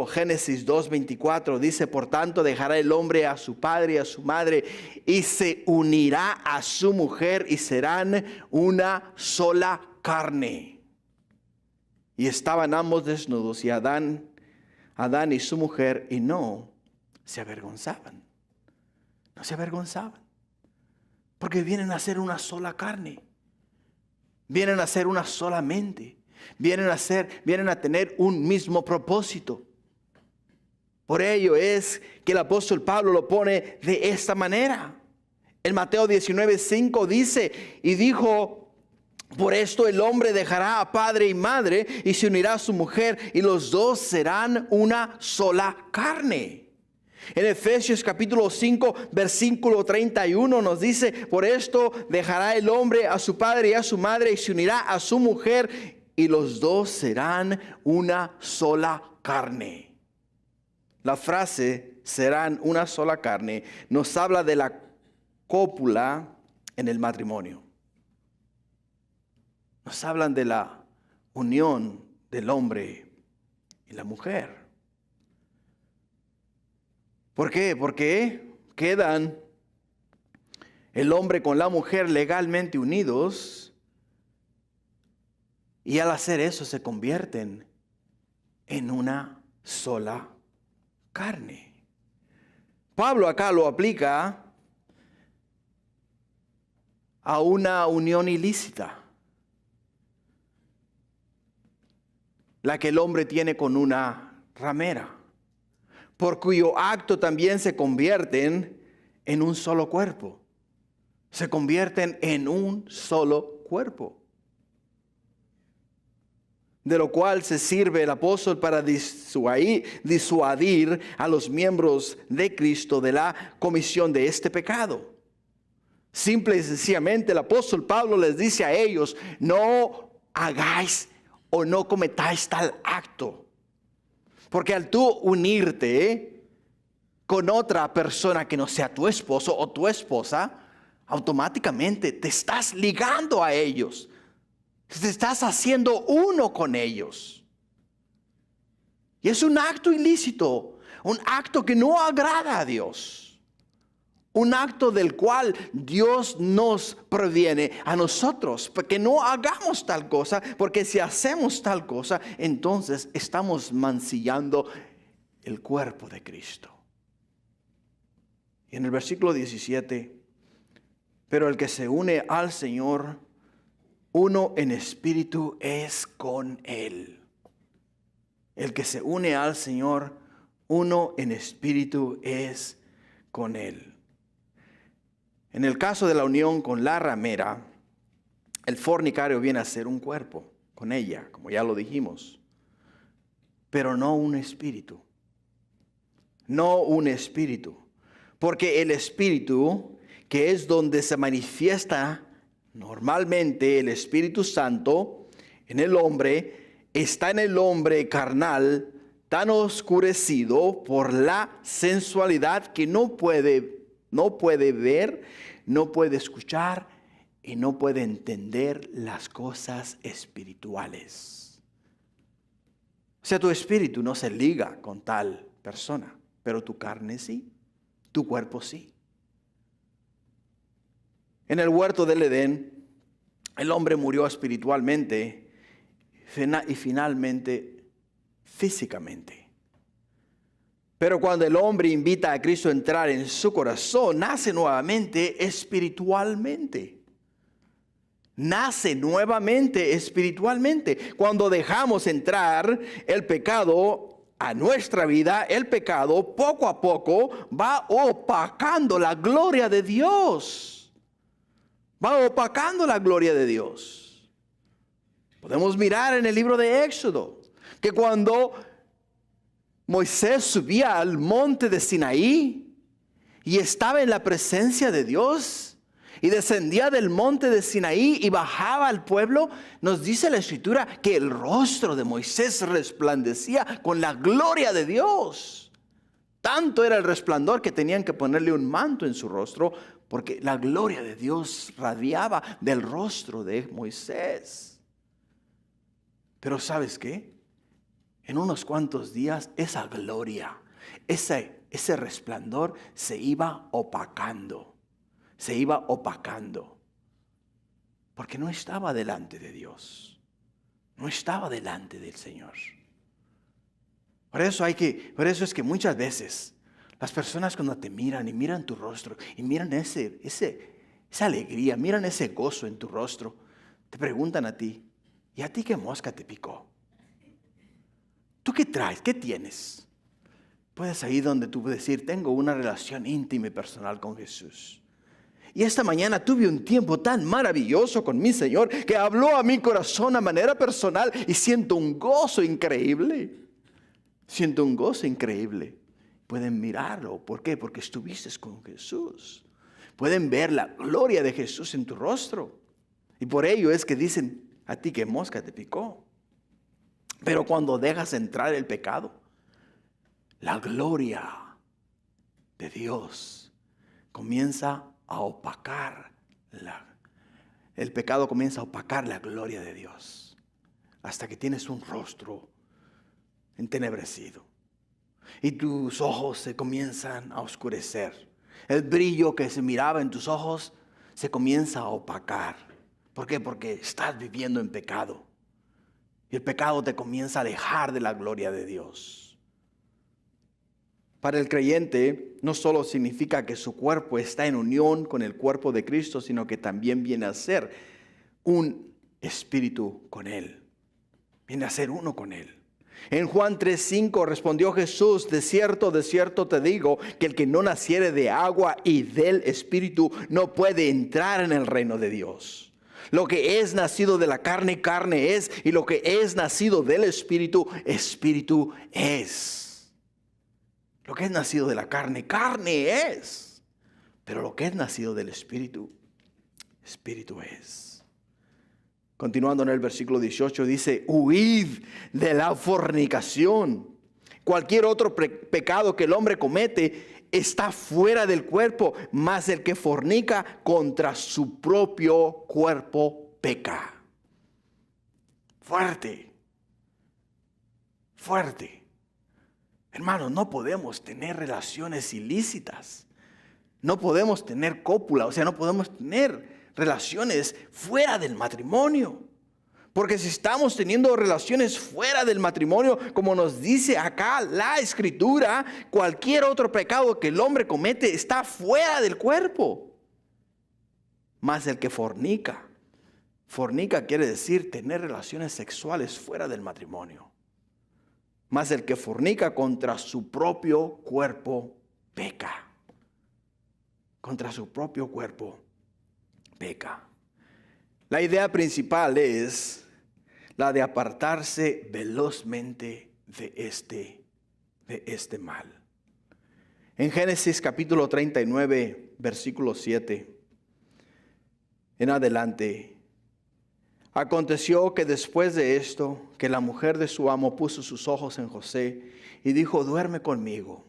Génesis 2:24 dice, por tanto dejará el hombre a su padre y a su madre y se unirá a su mujer y serán una sola carne. Y estaban ambos desnudos y Adán y su mujer y no se avergonzaban. No se avergonzaban. Porque vienen a ser una sola carne. Vienen a ser una sola mente. Vienen a tener un mismo propósito. Por ello es que el apóstol Pablo lo pone de esta manera. En Mateo 19:5 dice, y dijo, por esto el hombre dejará a padre y madre y se unirá a su mujer y los dos serán una sola carne. En Efesios capítulo 5 versículo 31 nos dice, por esto dejará el hombre a su padre y a su madre y se unirá a su mujer y los dos serán una sola carne. La frase serán una sola carne nos habla de la cópula en el matrimonio. Nos hablan de la unión del hombre y la mujer. ¿Por qué? Porque quedan el hombre con la mujer legalmente unidos, y al hacer eso se convierten en una sola carne. Pablo acá lo aplica a una unión ilícita, la que el hombre tiene con una ramera, por cuyo acto también se convierten en un solo cuerpo. Se convierten en un solo cuerpo. De lo cual se sirve el apóstol para disuadir a los miembros de Cristo de la comisión de este pecado. Simple y sencillamente el apóstol Pablo les dice a ellos: no hagáis o no cometáis tal acto. Porque al tú unirte con otra persona que no sea tu esposo o tu esposa, automáticamente te estás ligando a ellos. Te estás haciendo uno con ellos. Y es un acto ilícito, un acto que no agrada a Dios. Un acto del cual Dios nos previene a nosotros, porque no hagamos tal cosa, porque si hacemos tal cosa, entonces estamos mancillando el cuerpo de Cristo. Y en el versículo 17, pero el que se une al Señor, uno en espíritu es con Él. El que se une al Señor, uno en espíritu es con Él. En el caso de la unión con la ramera, el fornicario viene a ser un cuerpo con ella, como ya lo dijimos, pero no un espíritu. No un espíritu. Porque el espíritu, que es donde se manifiesta normalmente el Espíritu Santo en el hombre, está en el hombre carnal, tan oscurecido por la sensualidad que no puede ver, no puede escuchar y no puede entender las cosas espirituales. O sea, tu espíritu no se liga con tal persona, pero tu carne sí, tu cuerpo sí. En el huerto del Edén, el hombre murió espiritualmente y finalmente físicamente. Pero cuando el hombre invita a Cristo a entrar en su corazón, nace nuevamente espiritualmente. Nace nuevamente espiritualmente. Cuando dejamos entrar el pecado a nuestra vida, el pecado poco a poco va opacando la gloria de Dios. Va opacando la gloria de Dios. Podemos mirar en el libro de Éxodo que cuando Moisés subía al monte de Sinaí y estaba en la presencia de Dios y descendía del monte de Sinaí y bajaba al pueblo, nos dice la Escritura que el rostro de Moisés resplandecía con la gloria de Dios. Tanto era el resplandor que tenían que ponerle un manto en su rostro, porque la gloria de Dios radiaba del rostro de Moisés. Pero ¿sabes qué? En unos cuantos días esa gloria, ese resplandor se iba opacando. Se iba opacando. Porque no estaba delante de Dios. No estaba delante del Señor. Por eso es que muchas veces las personas cuando te miran y miran tu rostro y miran esa alegría, miran ese gozo en tu rostro, te preguntan a ti: ¿y a ti qué mosca te picó? ¿Tú qué traes? ¿Qué tienes? Puedes ahí donde tú puedes decir: tengo una relación íntima y personal con Jesús. Y esta mañana tuve un tiempo tan maravilloso con mi Señor que habló a mi corazón a manera personal y siento un gozo increíble. Siento un gozo increíble. Pueden mirarlo. ¿Por qué? Porque estuviste con Jesús. Pueden ver la gloria de Jesús en tu rostro. Y por ello es que dicen: a ti qué mosca te picó. Pero cuando dejas entrar el pecado, la gloria de Dios comienza a opacar el pecado comienza a opacar la gloria de Dios. Hasta que tienes un rostro entenebrecido. Y tus ojos se comienzan a oscurecer. El brillo que se miraba en tus ojos se comienza a opacar. ¿Por qué? Porque estás viviendo en pecado. Y el pecado te comienza a alejar de la gloria de Dios. Para el creyente, no solo significa que su cuerpo está en unión con el cuerpo de Cristo, sino que también viene a ser un espíritu con Él. Viene a ser uno con Él. En Juan 3:5 respondió Jesús: de cierto te digo, que el que no naciere de agua y del Espíritu no puede entrar en el reino de Dios. Lo que es nacido de la carne, carne es, y lo que es nacido del Espíritu, Espíritu es. Lo que es nacido de la carne, carne es. Pero lo que es nacido del Espíritu, Espíritu es. Continuando en el versículo 18 dice: huid de la fornicación. Cualquier otro pecado que el hombre comete está fuera del cuerpo, mas el que fornica contra su propio cuerpo peca. Fuerte. Fuerte. Hermanos, no podemos tener relaciones ilícitas. No podemos tener cópula, o sea, no podemos tener relaciones fuera del matrimonio. Porque si estamos teniendo relaciones fuera del matrimonio, como nos dice acá la Escritura, cualquier otro pecado que el hombre comete está fuera del cuerpo. Mas el que fornica quiere decir tener relaciones sexuales fuera del matrimonio. Mas el que fornica contra su propio cuerpo peca. Contra su propio cuerpo peca. La idea principal es la de apartarse velozmente de este mal. En Génesis capítulo 39, versículo 7 en adelante, aconteció que después de esto, que la mujer de su amo puso sus ojos en José y dijo: duerme conmigo.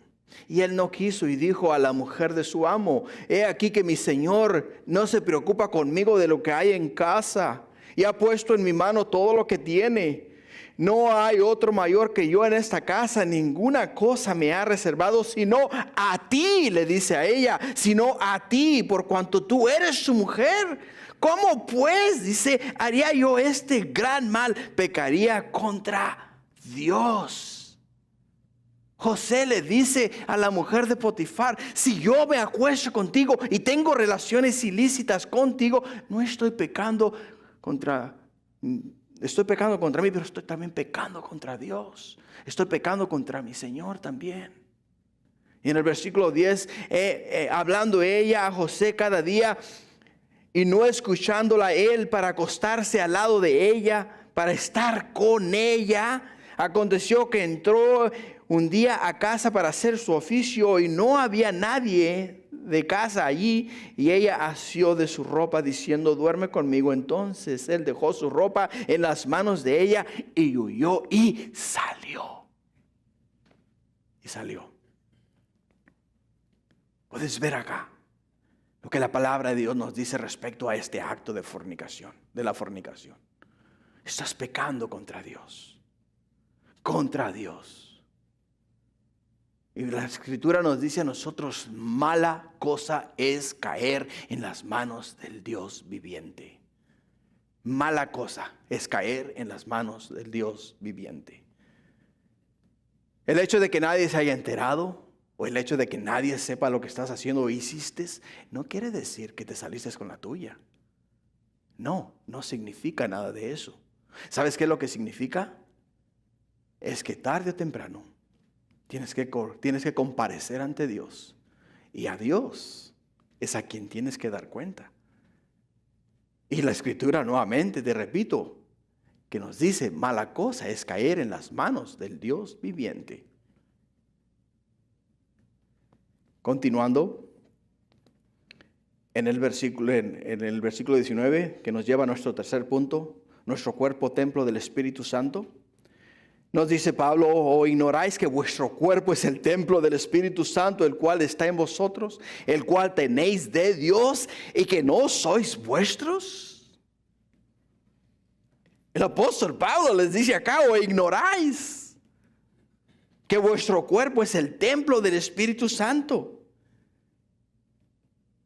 Y él no quiso y dijo a la mujer de su amo: he aquí que mi señor no se preocupa conmigo de lo que hay en casa, y ha puesto en mi mano todo lo que tiene. No hay otro mayor que yo en esta casa, ninguna cosa me ha reservado sino a ti, le dice a ella, sino a ti, por cuanto tú eres su mujer. ¿Cómo pues, dice, haría yo este gran mal? Pecaría contra Dios. José le dice a la mujer de Potifar: si yo me acuesto contigo y tengo relaciones ilícitas contigo, no estoy pecando contra mí, pero estoy también pecando contra Dios. Estoy pecando contra mi Señor también. Y en el versículo 10, hablando ella a José cada día y no escuchándola él para acostarse al lado de ella, para estar con ella, aconteció que entró un día a casa para hacer su oficio y no había nadie de casa allí, y ella asió de su ropa diciendo: duerme conmigo. Entonces él dejó su ropa en las manos de ella y huyó y salió. Puedes ver acá lo que la palabra de Dios nos dice respecto a este acto de fornicación, de la fornicación. Estás pecando contra Dios. Contra Dios. Y la Escritura nos dice a nosotros: mala cosa es caer en las manos del Dios viviente. Mala cosa es caer en las manos del Dios viviente. El hecho de que nadie se haya enterado, o el hecho de que nadie sepa lo que estás haciendo o hiciste, no quiere decir que te saliste con la tuya. No significa nada de eso. ¿Sabes qué es lo que significa? Es que tarde o temprano tienes que comparecer ante Dios, y a Dios es a quien tienes que dar cuenta. Y la Escritura nuevamente, te repito, que nos dice: mala cosa es caer en las manos del Dios viviente. Continuando en el versículo 19, que nos lleva a nuestro tercer punto, nuestro cuerpo templo del Espíritu Santo. Nos dice Pablo: ¿o ignoráis que vuestro cuerpo es el templo del Espíritu Santo, el cual está en vosotros, el cual tenéis de Dios, y que no sois vuestros? El apóstol Pablo les dice acá: ¿o ignoráis que vuestro cuerpo es el templo del Espíritu Santo?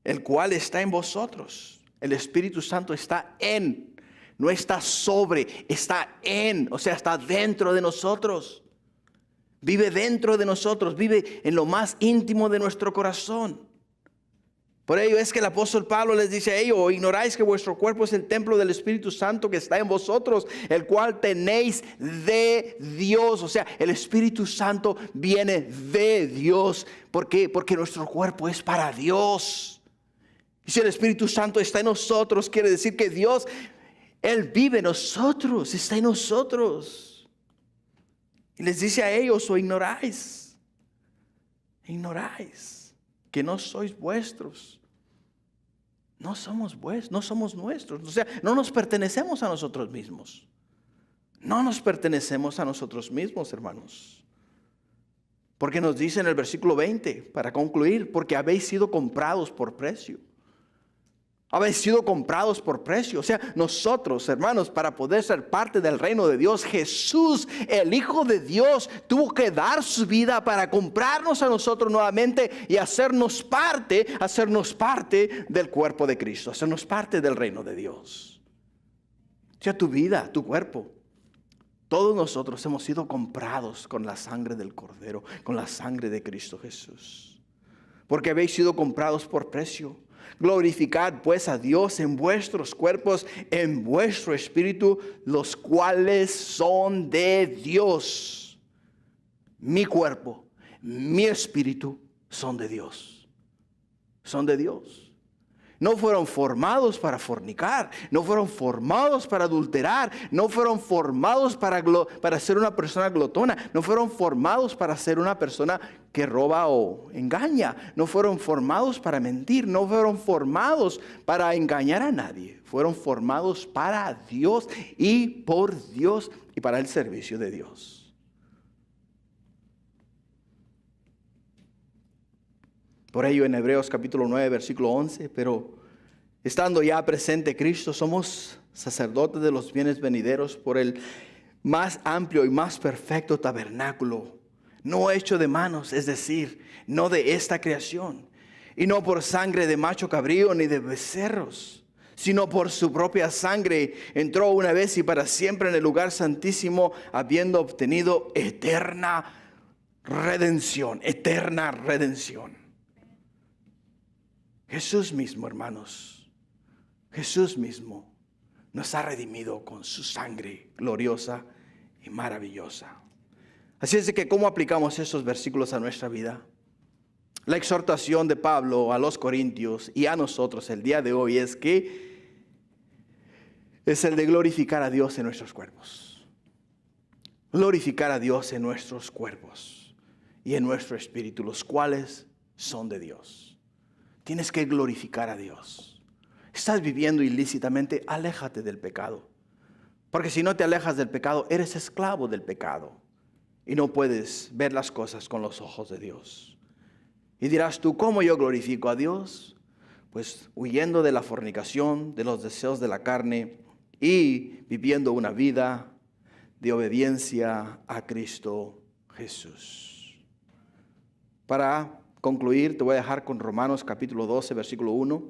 el cual está en vosotros. El Espíritu Santo está no está sobre, está o sea, está dentro de nosotros. Vive dentro de nosotros, vive en lo más íntimo de nuestro corazón. Por ello es que el apóstol Pablo les dice a ellos: ¿o ignoráis que vuestro cuerpo es el templo del Espíritu Santo que está en vosotros, el cual tenéis de Dios? O sea, el Espíritu Santo viene de Dios. ¿Por qué? Porque nuestro cuerpo es para Dios. Y si el Espíritu Santo está en nosotros, quiere decir que Dios, Él vive en nosotros, está en nosotros. Y les dice a ellos: ¿o ignoráis que no sois vuestros? No somos nuestros. O sea, no nos pertenecemos a nosotros mismos. No nos pertenecemos a nosotros mismos, hermanos. Porque nos dice en el versículo 20, para concluir: porque habéis sido comprados por precio. Habéis sido comprados por precio. O sea, nosotros, hermanos, para poder ser parte del reino de Dios, Jesús, el Hijo de Dios, tuvo que dar su vida para comprarnos a nosotros nuevamente y hacernos parte del cuerpo de Cristo, hacernos parte del reino de Dios. O sea, tu vida, tu cuerpo, todos nosotros hemos sido comprados con la sangre del Cordero, con la sangre de Cristo Jesús. Porque habéis sido comprados por precio. Glorificad pues a Dios en vuestros cuerpos, en vuestro espíritu, los cuales son de Dios. Mi cuerpo, mi espíritu son de Dios. Son de Dios. No fueron formados para fornicar, no fueron formados para adulterar, no fueron formados para ser una persona glotona, no fueron formados para ser una persona que roba o engaña, no fueron formados para mentir, no fueron formados para engañar a nadie, fueron formados para Dios y por Dios y para el servicio de Dios. Por ello en Hebreos capítulo 9 versículo 11, pero estando ya presente Cristo, somos sacerdotes de los bienes venideros por el más amplio y más perfecto tabernáculo, no hecho de manos, es decir, no de esta creación, y no por sangre de macho cabrío ni de becerros, sino por su propia sangre entró una vez y para siempre en el lugar santísimo, habiendo obtenido eterna redención. Jesús mismo, hermanos, Jesús mismo nos ha redimido con su sangre gloriosa y maravillosa. Así es de que, ¿cómo aplicamos estos versículos a nuestra vida? La exhortación de Pablo a los corintios y a nosotros el día de hoy es el de glorificar a Dios en nuestros cuerpos. Glorificar a Dios en nuestros cuerpos y en nuestro espíritu, los cuales son de Dios. Tienes que glorificar a Dios. Estás viviendo ilícitamente, aléjate del pecado. Porque si no te alejas del pecado, eres esclavo del pecado. Y no puedes ver las cosas con los ojos de Dios. Y dirás tú: ¿cómo yo glorifico a Dios? Pues huyendo de la fornicación, de los deseos de la carne y viviendo una vida de obediencia a Cristo Jesús. Para concluir, te voy a dejar con Romanos capítulo 12, versículo 1,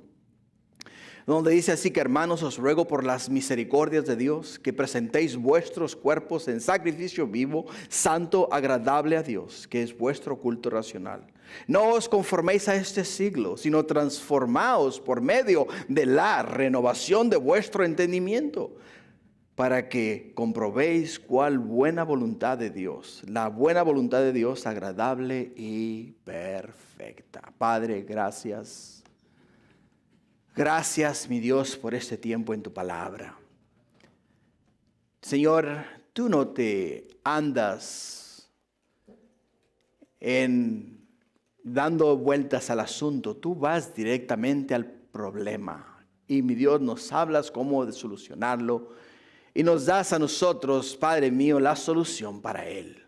donde dice así: que hermanos, os ruego por las misericordias de Dios, que presentéis vuestros cuerpos en sacrificio vivo, santo, agradable a Dios, que es vuestro culto racional. No os conforméis a este siglo, sino transformaos por medio de la renovación de vuestro entendimiento, para que comprobéis cuál buena voluntad de Dios, la buena voluntad de Dios agradable y perfecta. Padre, gracias. Gracias, mi Dios, por este tiempo en tu palabra. Señor, tú no te andas dando vueltas al asunto, tú vas directamente al problema. Y mi Dios, nos hablas cómo de solucionarlo. Y nos das a nosotros, Padre mío, la solución para él.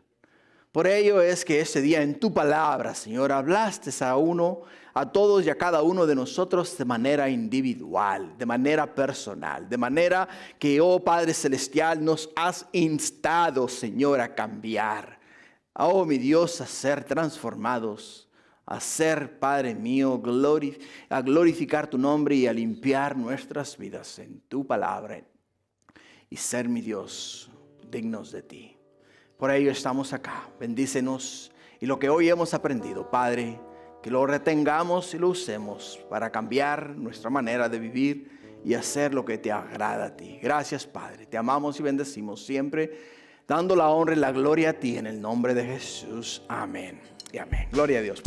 Por ello es que ese día en tu palabra, Señor, hablaste a todos y a cada uno de nosotros de manera individual, de manera personal, de manera que, oh Padre Celestial, nos has instado, Señor, a cambiar. Oh mi Dios, a ser transformados a ser, Padre mío, a glorificar tu nombre y a limpiar nuestras vidas en tu palabra y ser, mi Dios, dignos de ti. Por ello estamos acá. Bendícenos y lo que hoy hemos aprendido, Padre, que lo retengamos y lo usemos para cambiar nuestra manera de vivir y hacer lo que te agrada a ti. Gracias, Padre. Te amamos y bendecimos siempre, dando la honra y la gloria a ti en el nombre de Jesús. Amén y amén. Gloria a Dios.